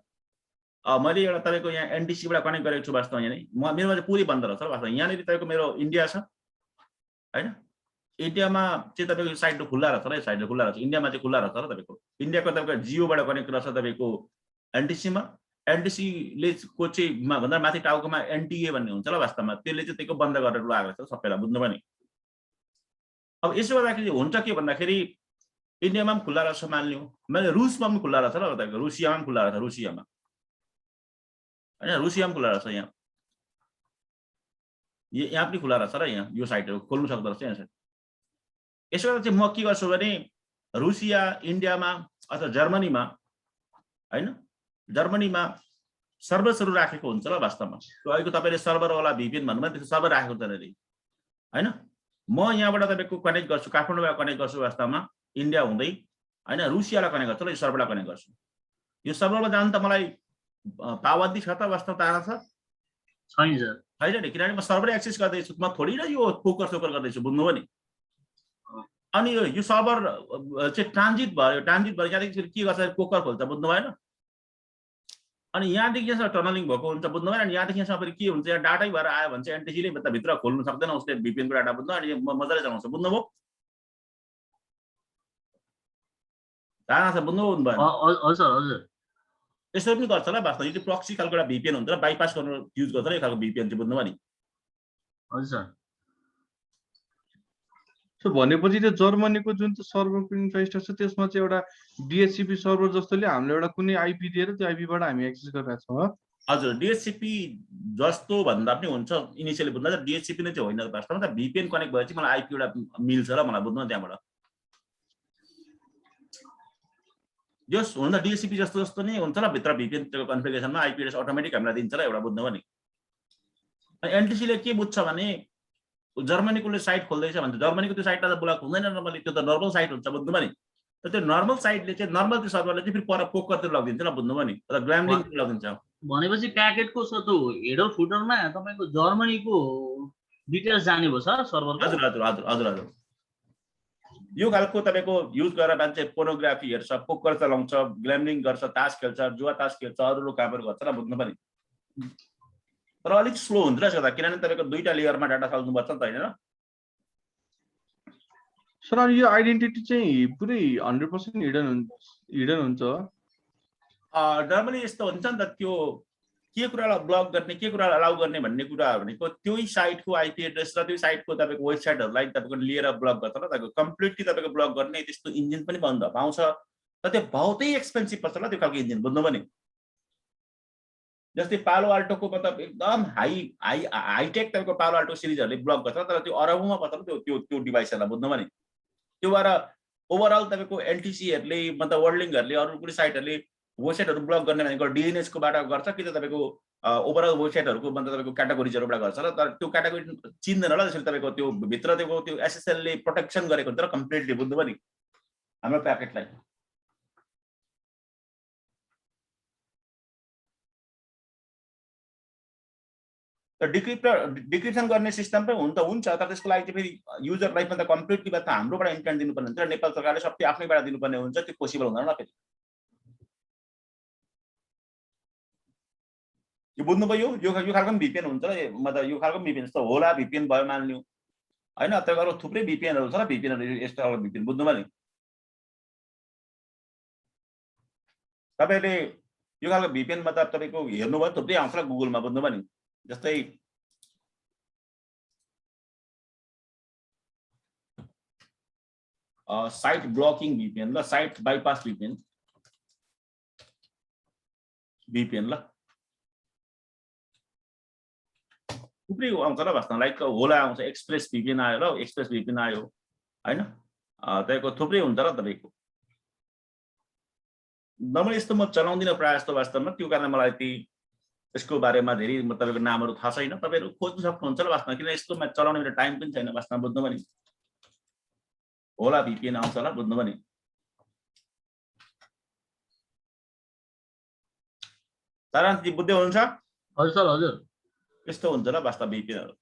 मैले एउटा तपाईँको यहाँ एनटिसीबाट कनेक्ट गरेको छु वास्तवमा यहाँ नै मेरोमा चाहिँ पुरै बन्द रहेछ वास्तवमा यहाँनिर तपाईँको मेरो इन्डिया छ होइन इन्डियामा चाहिँ तपाईँको साइट खुल्ला रहेछ र साइट खुल्ला रहेछ इन्डियामा चाहिँ खुल्ला रहेछ र तपाईँको इन्डियाको तपाईँको जियोबाट कनेक्ट रहेछ तपाईँको एनटिसीमा एनटिसीले को चाहिँ भन्दा माथि टाउकोमा एनटिए भन्ने हुन्छ ल वास्तवमा त्यसले चाहिँ त्यसको बन्द गरेर लगाएको छ सबैलाई बुझ्नु पनि अब यसो गर्दाखेरि हुन्छ के भन्दाखेरि इन्डियामा पनि खुल्ला रहेछ मान्लियो मैले रुसमा पनि खुल्ला रहेछ र तपाईँको रुसियामा पनि खुल्ला रहेछ रुसियामा होइन रुसियामा खुल्ला रहेछ यहाँ पनि खुल्ला रहेछ र यहाँ यो साइटहरू खोल्नु सक्दो रहेछ यहाँ यसो गर्दा चाहिँ म के गर्छु भने रुसिया इन्डियामा अथवा जर्मनीमा होइन जर्मनीमा सर्भर्सहरू राखेको हुन्छ ल वास्तवमा त्यो अहिलेको तपाईँले सर्भरवाला भिपिएन भन्नुभयो त्यसको सर्भर राखेको हुन्छ अरे होइन म यहाँबाट तपाईँको कनेक्ट गर्छु काठमाडौँबाट कनेक्ट गर्छु वास्तवमा इन्डिया हुँदै होइन रुसियालाई कनेक्ट गर्छु र यो सर्भरलाई कनेक्ट गर्छु यो सर्भरमा जानु त मलाई पाबन्दी छ त वास्तव तारा छ छैन नि किनभने म सर्भर एक्सेस गर्दैछु म थोरै न यो पोकर सोकर गर्दैछु बुझ्नुभयो नि अनि यो सर्भर चाहिँ ट्रान्जिट भयो यहाँदेखि के गर्छ पोकर खोल्छ बुझ्नु भएन अनि यहाँदेखि यहाँसम्म टनलिङ भएको हुन्छ बुझ्नु भएन अनि यहाँदेखि यहाँसम्म फेरि के हुन्छ यहाँ डाटै भएर आयो भने चाहिँ एनटिसीले भित्र खोल्नु सक्दैन उसले भिपिएनको डाटा बुझ्नु अनि मजाले चलाउँछ बुझ्नुभयो थाहा छ बुझ्नु भएन हजुर यसरी पनि गर्छ ल वास्तव यो प्रक्सी खालको एउटा भिपिएन हुन्छ र बाइपास गर्नु युज गर्छ यो खालको भिपिएन चाहिँ बुझ्नु नि हजुर सो भनेपछि त्यो जर्मनीको जुन चाहिँ सर्भरको इन्फ्रास्ट्रक्चर छ त्यसमा चाहिँ एउटा डिएचसिपी सर्भर जस्तोले हामीले एउटा कुनै आइपी दिएर त्यो आइपीबाट हामी एक्सेस गरिरहेको छौँ हजुर डिएचसिपी जस्तो भन्दा पनि हुन्छ इनिसियली बुझ्दा चाहिँ डिएचसिपी नै चाहिँ होइन वास्तवमा त भिपिएन कनेक्ट भएपछि मलाई आइपी एउटा मिल्छ र मलाई बुझ्नु त्यहाँबाट जस हुन त डिएचसिपी जस्तो जस्तो नै हुन्छ र भित्र भिपिएन कन्फिगरेसनमा आइपी एड्रेस अटोमेटिक हामीलाई दिन्छ र एउटा बुझ्नु नि एनटिसीले के बुझ्छ भने जर्मनीकोले साइट खोल्दैछ भने जर्मनीको त्यो साइटलाई त ब्लक हुँदैन नर्मली त्यो त नर्मल साइट हुन्छ बुझ्नु नि त त्यो नर्मल साइटले चाहिँ नर्मल त्यो सर्भरले चाहिँ फेरि पर पोकरतिर लगिदिन्छ ल बुझ्नु नि र ग्ल्याम्लिङतिर लगिदिन्छ भनेपछि प्याकेटको त्यो हेडर फुटरमा तपाईँको जर्मनीको डिटेल्स जाने भयो सर सर्भरको हजुर हजुर हजुर हजुर हजुर यो खालको तपाईँको युज गरेर मान्छे पोर्नोग्राफी हेर्छ पोकर चलाउँछ ग्ल्याम्लिङ गर्छ तास खेल्छ जुवा तास खेल्छ अरू कामहरू गर्छ र बुझ्नु पनि तर अलिक स्लो हुन्छ र किनभने तपाईँको दुईटा लेयरमा डाटा चल्नुपर्छ नि त होइन सर अनि यो आइडेन्टिटी चाहिँ पुरै 100% हिडन हुन्छ नर्मली यस्तो हुन्छ नि त त्यो के कुरालाई ब्लक गर्ने के कुरालाई अलाउ गर्ने भन्ने कुरा भनेको त्यही साइटको आइपी एड्रेस र त्यो साइटको तपाईँको वेबसाइटहरूलाई तपाईँको लिएर ब्लक गर्छ र तपाईँको कम्प्लिटली तपाईँको ब्लक गर्ने त्यस्तो इन्जिन पनि बन्द पाउँछ र त्यो बहुतै एक्सपेन्सिभ पर्छ ल त्यो खालको इन्जिन बुझ्नु पनि जस्तै पालो आल्टोको मतलब एकदम हाइटेक तपाईँको पालो आल्टो सिरिजहरूले ब्लक गर्छ तर त्यो अरबौँमा पर्छ त्यो त्यो त्यो डिभाइसहरूलाई बुझ्नु पनि त्यो भएर ओभरअल तपाईँको एनटिसीहरूले मतलब वर्ल्डिङहरूले अरू कुनै साइटहरूले वेबसाइटहरू ब्लक गर्ने भनेको डिएनएसको बाट गर्छ कि त तपाईँको ओभरअल वेबसाइटहरूको मतलब तपाईँको क्याटेगोरिजहरूबाट गर्छ र तर त्यो क्याटेगोरी चिन्दैन होला त्यसरी तपाईँको त्यो भित्र त्यो एसएसएलले प्रोटेक्सन गरेको हुन्छ र कम्प्लिटली बुझ्नु पनि हाम्रो प्याकेटलाई डिक्रिप्सन गर्ने सिस्टम पनि हुन्छ तर त्यसको लागि चाहिँ फेरि युजर लाइफमा त कम्प्लिटली त हाम्रोबाट इन्टेन्ट दिनुपर्ने हुन्छ र नेपाल सरकारले सबै आफ्नैबाट दिनुपर्ने हुन्छ त्यो पोसिबल हुँदैन फेरि यो बुझ्नुभयो यो खालको पनि भिपिएन हुन्छ र मतलब यो खालको भिपिएन जस्तो होला भिपिएन भयो मान्नु होइन तपाईँको थुप्रै भिपिएनहरू छ र भिपिएनहरू यस्तो खालको भिपिएन बुझ्नुभयो नि तपाईँले यो खालको भिपिएन मतलब तपाईँको हेर्नुभयो थुप्रै आउँछ र गुगलमा बुझ्नुभयो नि जस्तै साइट ब्लकिङ भिपिएन ल साइट बाइपास भिपिएन ल थुप्रै आउँछ र वास्तवमा लाइक होला आउँछ एक्सप्रेस भिपिएन आयो ल एक्सप्रेस भिपिएन आयो होइन तपाईँको थुप्रै हुन्छ र तपाईँको नर्मली यस्तो म चलाउँदिनँ प्रायः जस्तो वास्तवमा, त्यो कारण मलाई ती यसको बारेमा धेरै तपाईँको नामहरू थाहा छैन। तपाईँहरू खोज्न सक्नुहुन्छ होला वास्तवमा, किन यस्तो चलाउने मेरो टाइम पनि छैन वास्तवमा, बुझ्नुभयो नि। होला VPN आउँछ होला, बुझ्नुभयो नि। ताराजी बुझ्दै हुनुहुन्छ? हजुर सर, हजुर। यस्तो हुन्छ होला वास्तव VPN।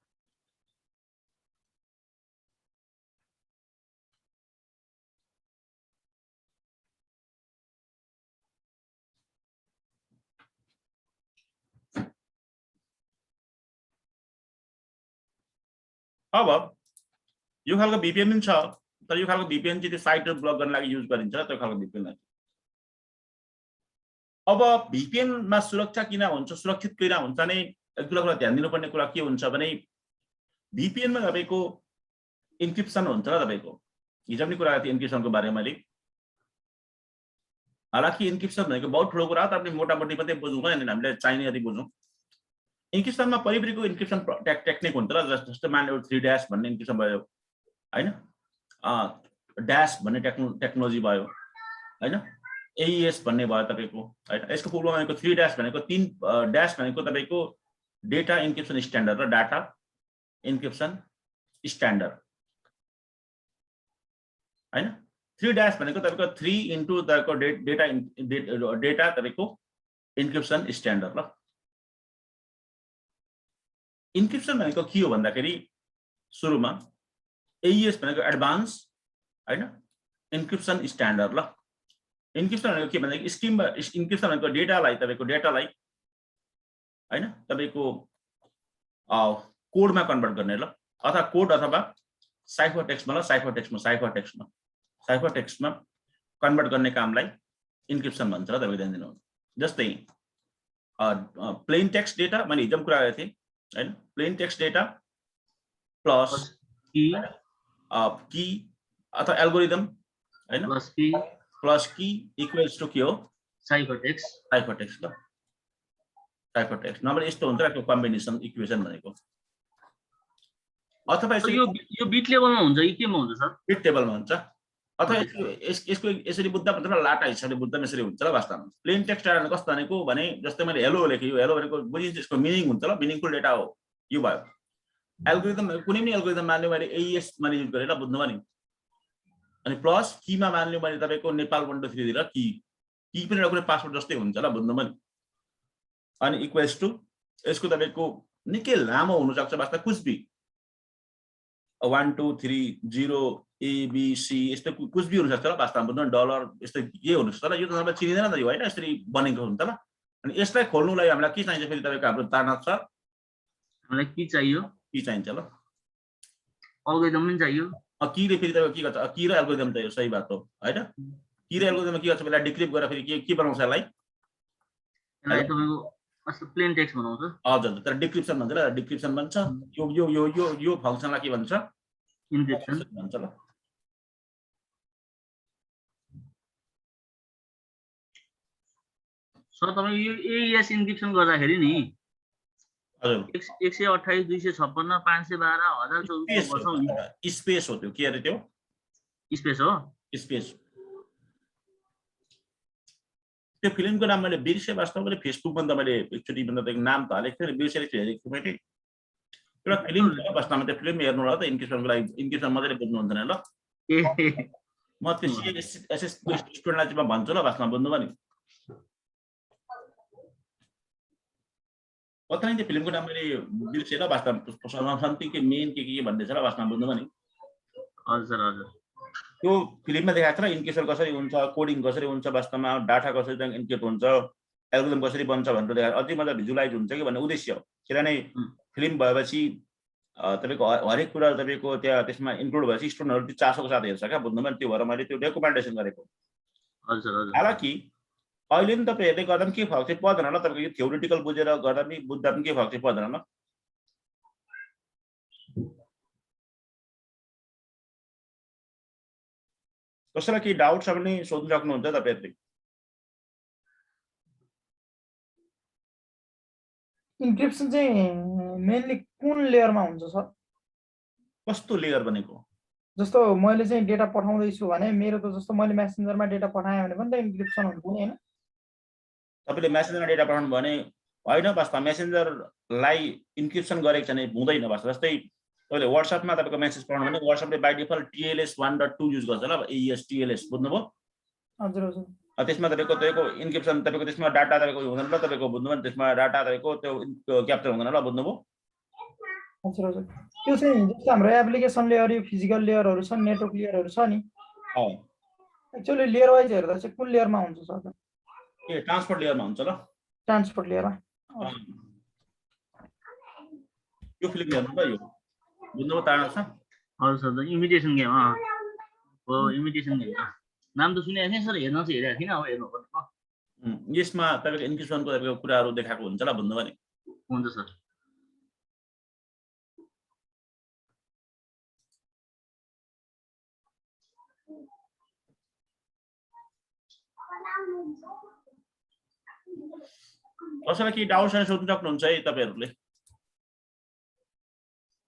अब यो खालको VPN पनि छ, तर यो खालको VPN चाहिँ त्यो साइटहरू ब्लक गर्न लागि युज गरिन्छ त्यो खालको VPN। अब VPN मा सुरक्षा किन हुन्छ, सुरक्षित किन हुन्छ भने एक दुईवटा कुरा ध्यान दिनुपर्ने कुरा के हुन्छ भने VPN मा तपाईको इन्क्रिप्सन हुन्छ र तपाईको हिजो पनि कुरा थियो इन्क्रिप्सनको बारेमा मैले। हालाकि इन्क्रिप्सन भनेको बहुत ठुलो कुरा हो, तर पनि मोटामोटी मात्रै बुझौँ हैन, हामीले चाहिने गरी बुझौँ। इन्क्रिप्सनमा परिपरिको इन्क्रिप्सन टेक्निक हुन्छ र जस्तो मान्यो 3 भन्ने इन्क्रिप्सन भयो हैन, ड्यास भन्ने टेक्नोलोजी भयो हैन, AES भन्ने भयो तपाईको हैन। यसको पूर्व भनेको 3 भनेको 3 ड्यास भनेको तपाईको डेटा इन्क्रिप्सन स्ट्यान्डर्ड र डाटा इन्क्रिप्सन स्ट्यान्डर्ड हैन। 3 भनेको तपाईको 3 इन्टु तपाईको डेटा तपाईको इन्क्रिप्सन स्ट्यान्डर्ड ल। इन्क्रिप्सन भनेको के हो भन्दाखेरि सुरुमा AES भनेको एडभान्स हैन इन्क्रिप्सन स्ट्यान्डर्ड ल। इन्क्रिप्सन भनेको के भन्दाखेरि इन्क्रिप्सन भनेको डेटालाई तपाईको डेटालाई हैन तपाईको कोडमा कन्भर्ट गर्ने ल, अथवा कोड अथवा साइफर टेक्स्टमा कन्भर्ट गर्ने कामलाई इन्क्रिप्सन भन्छ र तपाईले ध्यान दिनु। जस्तै प्लेन टेक्स्ट डेटा मैले हिजो कुरा गरेको थिएँ हैन, प्लेन टेक्स्ट डेटा प्लस की अथवा एल्गोरिदम हैन, प्लस की इक्वल्स टु के हो, साइफर टेक्स्ट ल। साइफर टेक्स्ट नम्बर यस्तो हुन्छ र कम्बिनेसन इक्वेसन भनेको। अथवा यो बिट लेभलमा हुन्छ कि केमा हुन्छ सर? बिट टेबलमा हुन्छ, अथवा यसको यसरी बुझ्दा मतलब लाटा हिसाबले बुझ्दा यसरी हुन्छ ल वास्तवमा। प्लेन टेक्स्ट डाटा कस्तो भनेको भने जस्तै मैले हेलो लेखेँ, यो हेलो भनेको बुझिन्छ यसको मिनिङ हुन्छ ल, मिनिङफुल डेटा हो यो भयो। एल्गोरिदम कुनै पनि एल्गोरिदम मान्यो मैले AES मैले युज गरेर बुझ्नुभयो नि। अनि प्लस कीमा मान्यो मैले तपाईको नेपाल 1 2 3 दिएर की पनि एउटा कुनै पासवर्ड जस्तै हुन्छ ल, बुझ्नुभयो नि। अनि इक्वल्स टु यसको तपाईको निकै लामो हुन सक्छ वास्तव, कुछ भी 1 2 3 0 ABC यस्तो कुछ भी हुन सक्छ ल वास्तवमा, बुझ्नु डलर यस्तो के हुन सक्छ ल। यो त तपाईलाई चिनिदैन त यो हैन, यसरी बनेको हुन्छ ल। अनि यसलाई खोल्नुलाई हामीलाई के चाहिन्छ फेरि तपाईको हाम्रो तानाथ सर, हामीलाई के चाहियो? के चाहिन्छ ल, एल्गोरिदम पनि चाहियो। कीले फेरि तपाईको के गर्छ, की र एल्गोरिदम त यो सही बात हो हैन। की र एल्गोरिदममा के गर्छ बेला डिक्रिप्ट गरेर फेरि के बनाउँछ यसलाई तपाईको अस्तो प्लेन टेक्स्ट बनाउँछ। हजुर, तर डिक्रिप्सन भन्छ ल, डिक्रिप्सन भन्छ। यो यो यो यो यो फंक्सनलाई के भन्छ, इन्क्रिप्सन भन्छ ल। सर तपाईँ यो AES इन्क्रिप्सन गर्दाखेरि नि हजुर 128 256 512 1024 बसौँ नि। स्पेस हो त्यो, के अरे त्यो स्पेस हो, स्पेस। त्यो फिल्मको नाम मैले बिर्सेँ वास्तवमा, मैले फेसबुकमा त मैले एकचोटि भन्दा नाम त हालेको थिएँ, बिर्सेर हेरेको थिएँ मैले। एउटा फिल्म छ वास्तवमा, त्यो फिल्म हेर्नु होला त इन्क्रिप्सनको लागि। इन्क्रिप्सन मजाले बुझ्नुहुन्छ नि ल। म त्यो CSS स्टुडेन्टलाई चाहिँ म भन्छु ल वास्तवमा, बुझ्नुभयो नि। पत्ता नि त्यो फिल्मको नाम मैले बिर्सेँ ल वास्तवमा, समथिङ के मेन के भन्ने छ ल वास्तवमा, बुझ्नुभयो नि। हजुर हजुर। त्यो फिल्ममा देखाएको छ इन्क्रिप्सन कसरी हुन्छ, कोडिङ कसरी हुन्छ वास्तवमा, डाटा कसरी इन्क्रिप्ट हुन्छ, एल्गोरिदम कसरी बन्छ भनेर देखाएको, अझै मजा भिजुलाइज हुन्छ कि भन्ने उद्देश्य हो। किनभने फिल्म भएपछि तपाईको हरेक कुरा तपाईको त्यहाँ त्यसमा इन्क्लुड भएपछि स्टुडेन्टहरु त्यो चासोको साथ हेर्छ क्या, बुझ्नुभयो नि। त्यो भएर मैले त्यो रेकमेन्डेसन गरेको। हजुर हजुर। हालाकि अहिले पनि तपाईँ हेर्दै गर्दा पनि के फरक चाहिँ पर्दैन ल, तपाईको यो थ्योरिटिकल बुझेर गर्दा पनि बुझ्दा पनि के फरक चाहिँ पर्दैन ल। कसैलाई केही डाउट छ भने सोध्न सक्नुहुन्छ तपाईहरुले। इन्क्रिप्सन चाहिँ मेनली कुन लेयरमा हुन्छ सर? कस्तो लेयर भनेको? जस्तो मैले चाहिँ डेटा पठाउँदैछु भने मेरो त जस्तो मैले मेसेन्जरमा डेटा पठाएँ भने पनि त इन्क्रिप्सन हुन्छ नि हैन? तपाईले मेसेन्जरमा डेटा पठाउनु भने होइन, वास्तवमा मेसेन्जरलाई इन्क्रिप्सन गरेको चाहिँ हुँदैन। वास्तव जस्तै तपाईले WhatsAppमा तपाईको मेसेज पठाउनु भने WhatsAppले बाइ डिफल्ट TLS 1.2 युज गर्छ ल, AES TLS बुझ्नुभयो? हजुर हजुर। त्यसमा तपाईको इन्क्रिप्सन तपाईको त्यसमा डाटा तपाईको हुँदैन ल, तपाईको बुझ्नुभयो नि, त्यसमा डाटा तपाईको त्यो क्याप्चर हुँदैन ल, बुझ्नुभयो? हजुर हजुर। त्यो चाहिँ जस्तो हाम्रो एप्लिकेसन लेयर, यो फिजिकल लेयरहरु छन्, नेटवर्क लेयरहरु छ नि। एक्चुअली लेयर वाइज हेर्दा चाहिँ कुन लेयरमा हुन्छ सर? ए ट्रान्सपोर्ट लेयरमा हुन्छ ल। ट्रान्सपोर्ट लेयरमा। यो फिल्म हेर्नु त यो बुझ्नुभयो तारा छ? हजुर सर, इमिटेसन गेम हो, इमिटेसन गेम। नाम त सुनेको थिएँ सर, हेर्न चाहिँ हेरेको थिइनँ, अब हेर्नु पर्छ। यसमा तपाईको इन्क्रिप्सनको तपाईको कुराहरु देखाएको हुन्छ ल, बुझ्नुभयो नि? हुन्छ सर। कसैलाई केही डाउट छ सोध्न सक्नुहुन्छ है तपाईहरुले,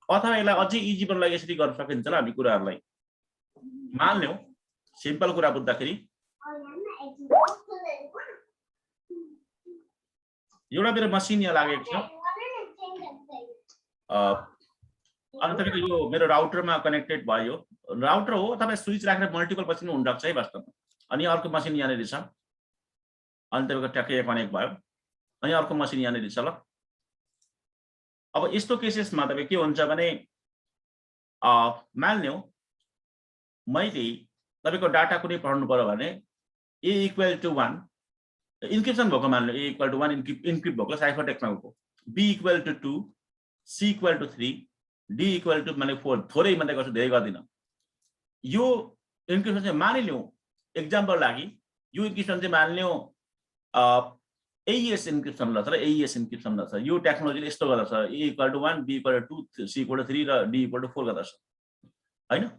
अथवा यसलाई अझै इजी बनाउनलाई यसरी गर्न सकिन्छ ल हामी कुराहरुलाई। मान्यौ सिम्पल कुरा बुझ्दाखेरि एउटा मेरो मसिन यहाँ लागेको छ, अनि तपाईको यो मेरो राउटरमा कनेक्टेड भयो। राउटर हो, तपाई स्विच राखेर मल्टिपल मसिन हुन सक्छ है वास्तवमा। अनि अर्को मसिन यहाँनेरि छ, अनि तपाईको ट्याक्कै कनेक्ट भयो, अनि अर्को मसिन यहाँनेरि छ ल। अब यस्तो केसेसमा तपाईँ के हुन्छ भने मान्यौ मैले तपाईको डाटा कुनै पढ्नु पर्यो भने A = 1 इन्क्रिप्सन भएको, मान्नु A = 1 इन्क्रिप्ट भएको साइफर टेक्स्टमा भएको, B = 2, C = 3, D = माने 4, थोरै मात्रै गर्छु, धेरै गर्दिन। यो इन्क्रिप्सन चाहिँ मानिलिउँ एक्जाम्पल लागि, यो इन्क्रिप्सन चाहिँ मानिलिउँ AES इन्क्रिप्सन ल, तर AES इन्क्रिप्सन ल छ। यो टेक्नोलोजीले यस्तो गर्दछ, A = 1, B = 2, C = 3 र D = 4 गर्दछ हैन।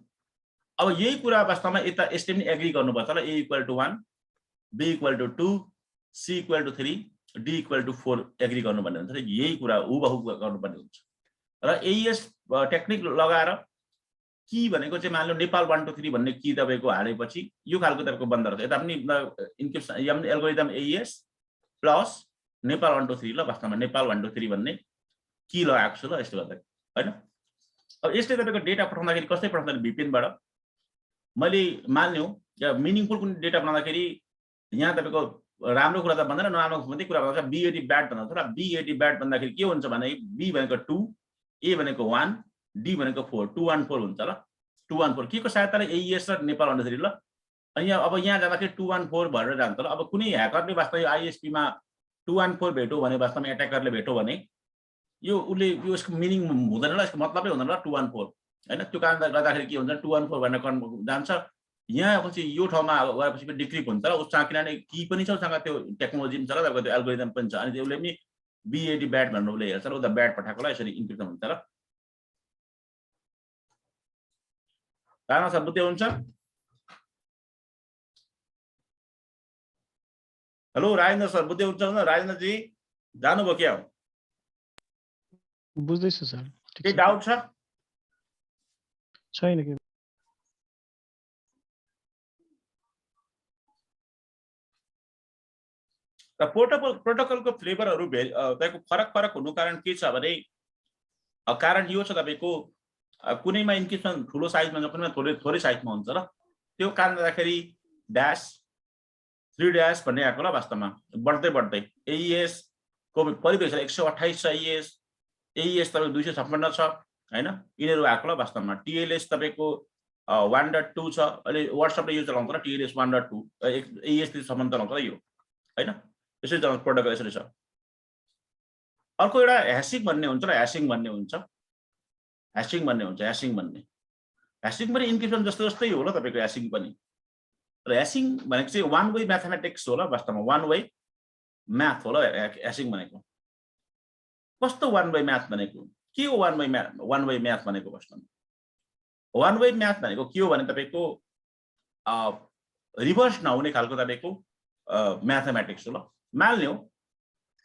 अब यही कुरा वास्तवमा यता यसले पनि एग्री गर्नुपर्छ ल, A = 1, B = 2, C = 3, D = 4 agree गर्नुपर्ने हुन्छ। यही कुरा हुबहु गर्नुपर्ने हुन्छ। र AES टेक्निक लगाएर की भनेको चाहिँ मान्नु नेपाल 1 2 3 भन्ने की तपाईको हालेपछि यो खालको तपाईको बन्द रहेछ। यता पनि encryption algorithm AES plus Nepal 1 2 3 ल, वास्तवमा नेपाल 1 2 3 भन्ने की लगाएको छु ल, यस्तो गर्दा हैन। अब यसले तपाईको डेटा पठाउँदाखेरि कसरी पठाउँदैन, VPN बाट मैले मान्नु या मिनिङफुल कुनै डेटा बनाउँदाखेरि यहाँ तपाईको राम्रो कुरा त भन्दैन, नराम्रो मात्रै कुरा भन्छ, BAT ब्याड भन्छ र BAT ब्याड भन्दाखेरि के हुन्छ भने B भनेको 2, A भनेको 1, D भनेको 4, 214 हुन्छ ल। 214 के को सहायताले AES र नेपाल 1 2 3 ल। अनि अब यहाँ जाँदाखेरि 214 भरेर जान्छ ल। अब कुनै ह्याकरले वास्तवमा ISP मा 214 भेट्यो भने, वास्तवमा एट्याकरले भेट्यो भने यो उसले यो यसको मिनिङ हुँदैन ल, यसको मतलबै हुँदैन ल 214 हैन। त्यो कारणले गर्दाखेरि के हुन्छ 214 भनेर जान्छ, यहाँ पछि यो ठाउँमा गएपछि पनि डिक्रिप्ट हुन्छ र उसँग किनभने की पनि छ, उसँग त्यो टेक्नोलोजी पनि छ ल, तपाईको त्यो एल्गोरिदम पनि छ। अनि त्यसले पनि BAT ब्याड भनेर उसले हेर्छ र उता ब्याड पठाएको ल, यसरी इन्क्रिप्सन हुन्छ ल। राणा सर बुझ्दै हुन्छ? हेलो राजेन्द्र सर बुझ्दै हुन्छ? राजेन्द्र जी जानुभयो क्या हो? बुझ्दैछु सर। केही डाउट छ? छैन के। र प्रोटोकलको फ्लेभरहरू तपाईको फरक हुनु कारण के छ भने कारण यो छ तपाईको कुनैमा इन्क्रिप्सन ठुलो साइजमा हुन्छ, कुनैमा थोरै साइजमा हुन्छ र त्यो कारणले गर्दाखेरि ड्याश 3 ड्याश भन्ने आएको ल, वास्तवमा बढ्दै AES को परिवेश 128 छ, AES तपाईको 256 छ हैन। यिनीहरू आएको ल वास्तवमा। TLS तपाईको 1.2 छ, अहिले WhatsAppले यो चलाउँछ र TLS 1.2 AES सम्म चलाउँछ र यो हैन। यसरी चलाउँछ प्रोटोकल, यसरी छ। अर्को एउटा ह्यासिङ भन्ने हुन्छ र ह्यासिङ भन्ने पनि इन्क्रिप्सन जस्तै हो ल तपाईको ह्यासिङ पनि। र ह्यासिङ भनेको चाहिँ वान वे म्याथमेटिक्स हो ल, वास्तवमा वान वे म्याथ हो ल ह्यासिङ भनेको। कस्तो वान वे म्याथ भनेको के हो? वान वे म्याथ भनेको वास्तवमा वान वे म्याथ भनेको के हो भने तपाईको रिभर्स नहुने खालको तपाईको म्याथमेटिक्स हो ल। मान्यौ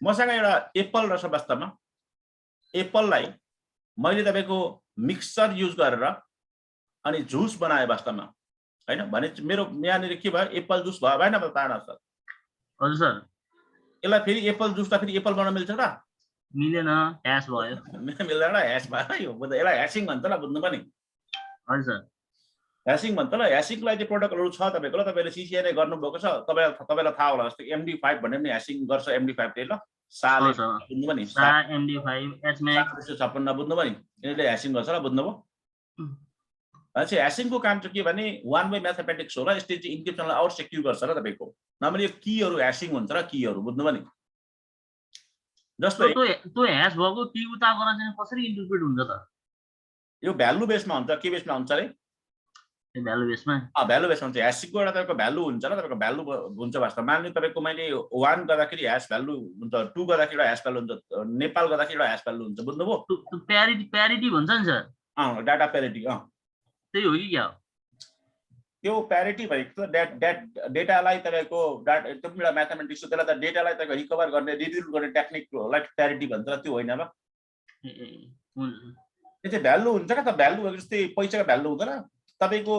मसँग एउटा एप्पल रहेछ, वास्तवमा एप्पललाई मैले तपाईको मिक्सचर युज गरेर अनि जुस बनाए वास्तवमा हैन भने मेरो यहाँनिर के भयो एप्पल जुस भयो भएन ताना सर हजुर सर यसलाई फेरि एप्पल जुसलाई फेरि एप्पल बनाउन मिल्छ त मिलेन ह्यास भयो मिल्दैन ह्यास भयो यो यसलाई ह्यासिङ भन्छ ल बुझ्नु पनि हजुर सर ह्यासिङ भन्छ ल ह्यासिङलाई चाहिँ प्रोटोकलहरू छ तपाईँको ल तपाईँले सिसिआईले गर्नुभएको छ तपाईँलाई थाहा होला जस्तो MD5 भन्ने पनि ह्यासिङ गर्छ MD5 ले ल साले बुझ्नु पनि सा MD5 HMAC 756 बुझ्नु पनि यिनीहरूले ह्यासिङ गर्छ ल बुझ्नुभयो भनेपछि ह्यासिङको काम चाहिँ के भने वान वे म्याथमेटिक्स हो र यसले चाहिँ इन्क्रिप्सनलाई आउट सेक्युर गर्छ र तपाईँको नभए यो कीहरू ह्यासिङ हुन्छ र कीहरू बुझ्नु पनि जस्तो त्यो ह्यास भएको की उता गरेर चाहिँ कसरी इन्टरप्रेट हुन्छ त यो भ्यालु बेसमा हुन्छ के बेसमा हुन्छ रे भ्यालु बेसमा भ्यालु बेसमा हुन्छ ह्यासिङको एउटा तपाईँको भ्यालु हुन्छ र तपाईँको भ्यालु हुन्छ वास्तवमा मान्नु तपाईँको मैले 1 गर्दाखेरि ह्यास भ्यालु हुन्छ 2 गर्दाखेरि एउटा ह्यास भ्यालु हुन्छ नेपाल गर्दाखेरि एउटा ह्यास भ्यालु हुन्छ बुझ्नुभयो प्यारिटी भन्छ नि सर डाटा प्यारिटी त्यही हो कि क्या हो त्यो प्यारिटी भनेको डेटालाई तपाईँको एकदम एउटा म्याथमेटिक्स त्यसलाई त डेटालाई तपाईँको रिकभर गर्ने रिड्युस गर्ने टेक्निकलाई प्यारिटी भन्छ र त्यो होइन ल त्यो चाहिँ भ्यालु हुन्छ क्या त भ्यालु जस्तै पैसाको भ्यालु हुँदैन तपाईँको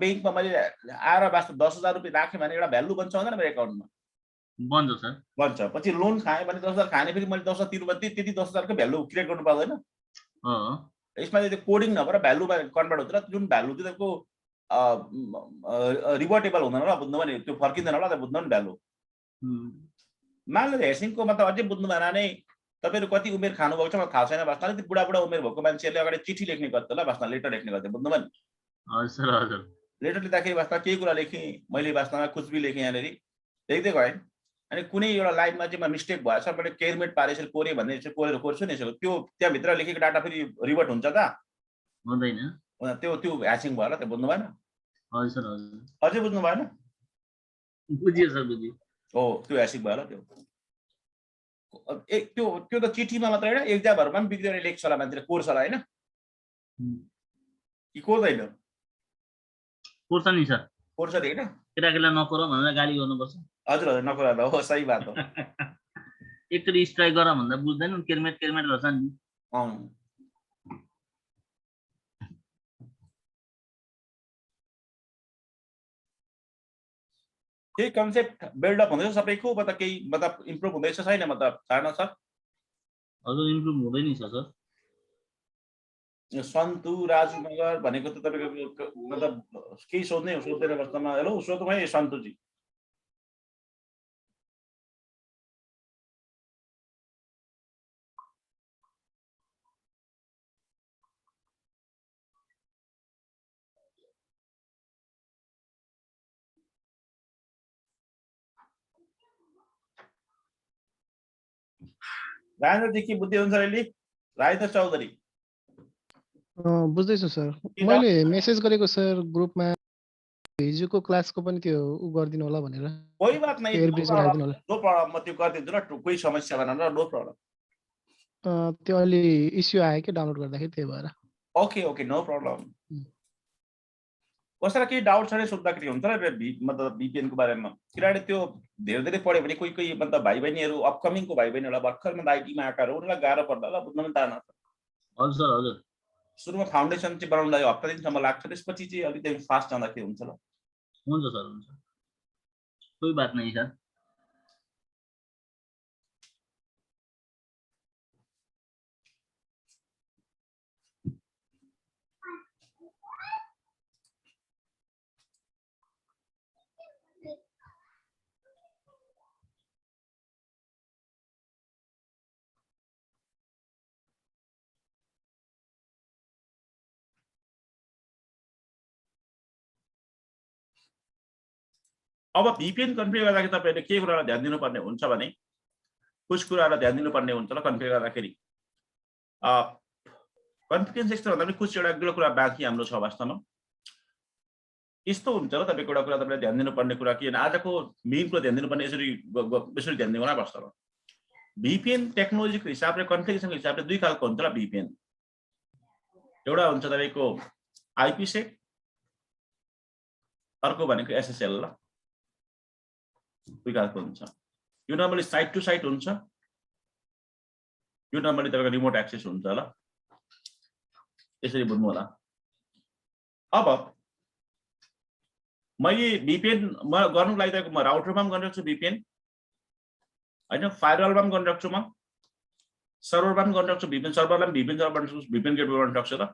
ब्याङ्कमा मैले आएर वास्तव 10,000 रुपियाँ राखेँ भने एउटा भ्यालु बन्छ हुँदैन मेरो एकाउन्टमा बन्छ सर बन्छ पछि लोन खाएँ भने 10,000 खाने फेरि मैले 10,000 तिर्नु पर्ने त्यति 10,000 को भ्यालु क्रिएट गर्नु पर्दैन यसमा चाहिँ कोडिङ नभएर भ्यालुमा कन्भर्ट हुन्छ र जुन भ्यालु चाहिँ तपाईँको रिभर्टेबल हुँदैन र बुझ्नु भने त्यो फर्किँदैन होला त बुझ्नु नि भ्यालु मान्नु ह्यासिङको मतलब अझै बुझ्नु भएन नै तपाईँहरू कति उमेर खानुभएको छ मलाई थाहा छैन वास्तवमा अलिकति बुढा उमेर भएको मान्छेहरूले अगाडि चिठी लेख्ने गर्छ ल वास्तवमा लेटर लेख्ने गर्छ बुझ्नु भने हजुर हजुर लेटर लेख्दाखेरि वास्तवमा केही कुरा लेखेँ मैले वास्तवमा कुछ भी लेखेँ यहाँनिर लेख्दै गएँ अनि कुनै एउटा लाइनमा चाहिँ मिस्टेक भएछ मैले केयरमेट पारे यसरी कोरेँ भन्ने चाहिँ कोरेर कोर्छु नि यसो त्यो त्यहाँभित्र लेखेको डाटा फेरि रिभर्ट हुन्छ त हुँदैन त्यो ह्यासिङ भयो ल त्यो बुझ्नु भएन हजुर हजुर अझै बुझ्नु भएन बुझियो सर बुझियो हो त्यो ह्यासिङ भयो ल त्यो त चिठीमा मात्र होइन एक्जामहरूमा पनि बिग्रिने लेख्छ होला मान्छेले कोर्छ होला होइन कि कोर्दैन कोर्छ नि सर कोर्छ नि होइन केटाकेटीलाई नकोर भनेर गाली गर्नुपर्छ हजुर हजुर नकोर हो सही बात हो एकचोटि स्ट्राइक गर भन्दा बुझ्दैन केरमेट गर्छ नि केही कन्सेप्ट बिल्डअप हुँदैछ सबैको मतलब केही मतलब इम्प्रुभ हुँदैछ छैन मतलब थाहा सर हजुर इम्प्रुभ हुँदै नि छ सर सन्तु राजु मगर भनेको त तपाईँको मतलब केही सोध्दैन वास्तवमा हेलो सोधौँ है सन्तुजी राजेन्द्रजी के बुद्धि हुन्छ अहिले राजेन्द्र चौधरी बुझ्दैछु सर मैले मेसेज गरेको सर ग्रुपमा हिजोको क्लासको पनि त्यो उ गरिदिनु होला भनेर कोही बात नै नो प्रब्लम म त्यो गरिदिन्छु र कोही समस्या भएन र नो प्रब्लम त्यो अलि इस्यु आयो कि डाउनलोड गर्दाखेरि त्यही भएर ओके नो प्रब्लम कसैलाई केही डाउट छ भने सोध्दाखेरि हुन्छ र मतलब VPN को बारेमा किनभने त्यो धेरै पढ्यो भने कोही मतलब भाइ बहिनीहरू अपकमिङको भाइ बहिनीहरूलाई भर्खर मतलब आइटीमा आकार हो उनीहरूलाई गाह्रो पर्ला ल बुझ्न पनि तार्न हजुर हजुर सुरुमा फाउन्डेसन चाहिँ बनाउनलाई हप्ता दिनसम्म लाग्छ त्यसपछि चाहिँ अलिकति फास्ट जाँदाखेरि हुन्छ ल हुन्छ सर हुन्छ कोही बात नहीं सर अब VPN कन्फिगर गर्दाखेरि तपाईहरुले के कुरालाई ध्यान दिनुपर्ने हुन्छ भने कुछ कुरालाई ध्यान दिनुपर्ने हुन्छ ल कन्फिगर गर्दाखेरि कन्फिडेन्स एक्स्ट्रा भन्दा पनि कुछ एउटा अघिल्लो कुरा बाँकी हाम्रो छ वास्तवमा यस्तो हुन्छ र तपाईको एउटा कुरा तपाईले ध्यान दिनुपर्ने कुरा के भने आजको मेन कुरा ध्यान दिनुपर्ने यसरी ध्यान दिनु होला वास्तवमा VPN टेक्नोलोजीको हिसाबले कन्फिगरेसनको हिसाबले दुई खालको हुन्छ ल VPN एउटा हुन्छ तपाईको IPsec अर्को भनेको SSL ल दुई खालको हुन्छ यो नर्मली साइट टु साइट हुन्छ यो नर्मली तपाईको रिमोट एक्सेस हुन्छ ल यसरी बुझ्नु होला अब मैले VPN गर्नुको लागि त म राउटरमा पनि गरिरहेको छु VPN हैन, फायरवलमा पनि गरिरहेको छु, म सर्भरमा पनि गरिरहेको छु, VPN सर्भरलाई पनि VPN सर्भर VPN गेटवे गर्न सक्छु ल।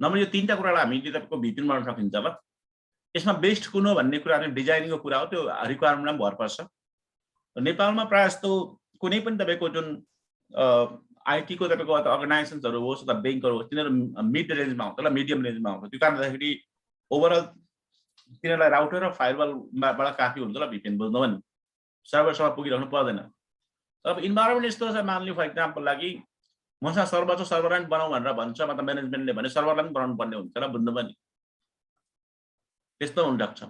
नम्बर यो तीनटा कुरालाई हामीले तपाईको VPN गर्न सकिन्छ ल। यसमा बेस्ट कुन हो भन्ने कुरा चाहिँ डिजाइनिङको कुरा हो, त्यो रिक्वायरमेन्टमा भर पर्छ। नेपालमा प्रायः जस्तो कुनै पनि तपाईको जुन आईटी को तपाईको अर्गनाइजेसन्सहरु होस् अथवा बैंकहरु होस्, तिनीहरु मिड रेन्जमा हुन्छ ल, मिडियम रेन्जमा हुन्छ। त्यो कारणले गर्दाखेरि ओभरअल तिनीहरुलाई राउटर र फायरवलबाट काफी हुन्छ ल VPN बुझ्नु पनि, सर्भरसम्म पुगिरहनु पर्दैन। अब इन्भाइरोमेन्ट यस्तो छ, मानलियो फर एक्जाम्पल लागि मसँग सर्भर छ, सर्भरलाई पनि बनाऊ भनेर भन्छ, मतलब म्यानेजमेन्टले भने सर्भरलाई पनि बनाउनु पर्ने हुन्छ ल, बुझ्नु पनि त्यस्तो हुन सक्छ।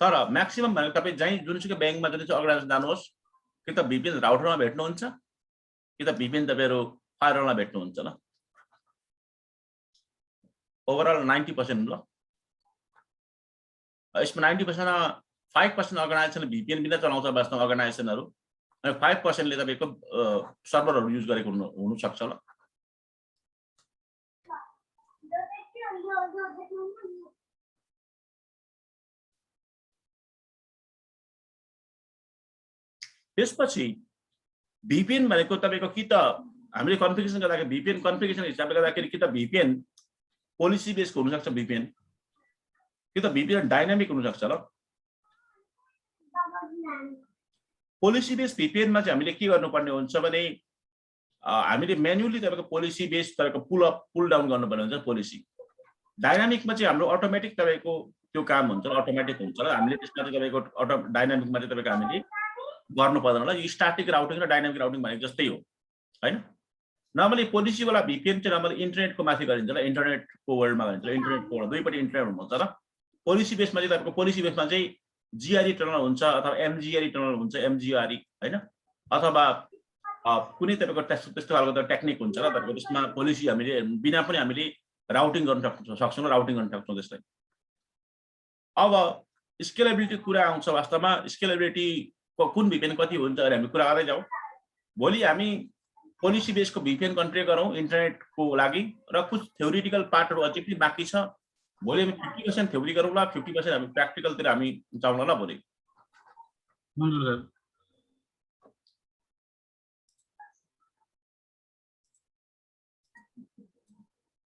तर म्याक्सिमम भनेको तपाई जहीँ जुनसुकै बैंकमा जुनसुकै अर्गनाइजेसन जानुहोस्, कि त VPN राउटरमा भेट्नुहुन्छ कि त VPN तपाईहरु फायरवलमा भेट्नुहुन्छ ल। ओभरअल 90% ल। यसमा 90% 5% अर्गनाइजेसनले VPN बिना चलाउँछ वास्तवमा अर्गनाइजेसनहरु, अनि 5% ले तपाईको सर्भरहरु युज गरेको हुन सक्छ ल। त्यसपछि VPN भनेको तपाईको कि त हामीले कन्फिगरेसन गर्दाखेरि VPN कन्फिगरेसन हिसाबले गर्दाखेरि कि त VPN पोलिसी बेस्ड हुन सक्छ VPN, कि त VPN डाइनामिक हुन सक्छ ल। पोलिसी बेस्ड VPN मा चाहिँ हामीले के गर्नुपर्ने हुन्छ भने हामीले म्यानुअली तपाईको पोलिसी बेस्ड तपाईको पुल अप पुल डाउन गर्नुपर्ने हुन्छ पोलिसी। डाइनामिकमा चाहिँ हाम्रो अटोमेटिक तपाईको त्यो काम हुन्छ, अटोमेटिक हुन्छ र हामीले त्यसमा चाहिँ तपाईको डाइनामिकमा चाहिँ तपाईको हामीले गर्नु पर्दैन ल। यो स्ट्याटिक राउटिङ र डाइनामिक राउटिङ भनेको जस्तै हो हैन। नर्मली पोलिसी वाला VPN चाहिँ नर्मली इन्टरनेटको माथि गरिन्छ ल, इन्टरनेटको वर्ल्डमा गरिन्छ, इन्टरनेटको वर्ल्ड दुईपट्टि इन्टरनेट हुन्छ र पोलिसी बेसमा चाहिँ तपाईको पोलिसी बेसमा चाहिँ GRE टनल हुन्छ अथवा MGRE टनल हुन्छ, MGRE हैन, अथवा कुनै तपाईको त्यस्तो खालको टेक्निक हुन्छ र तपाईको त्यसमा पोलिसी हामीले बिना पनि हामीले राउटिङ गर्न सक्छौं, राउटिङ गर्न सक्छौं त्यसलाई। अब स्केलेबिलिटी कुरा आउँछ, वास्तवमा स्केलेबिलिटी कुन VPN कति हुन्छ भने हामी कुरा गर्दै जाउँ। भोलि हामी पोलिसी बेसको VPN कन्फिगर गरौँ इन्टरनेटको लागि, र कुछ थ्योरिटिकल पार्टहरु अझै पनि बाँकी छ। भोलि हामी 50% थ्योरी गरौँला, 50% हामी प्र्याक्टिकलतिर हामी जाउँला ल भोलि। हुन्छ सर।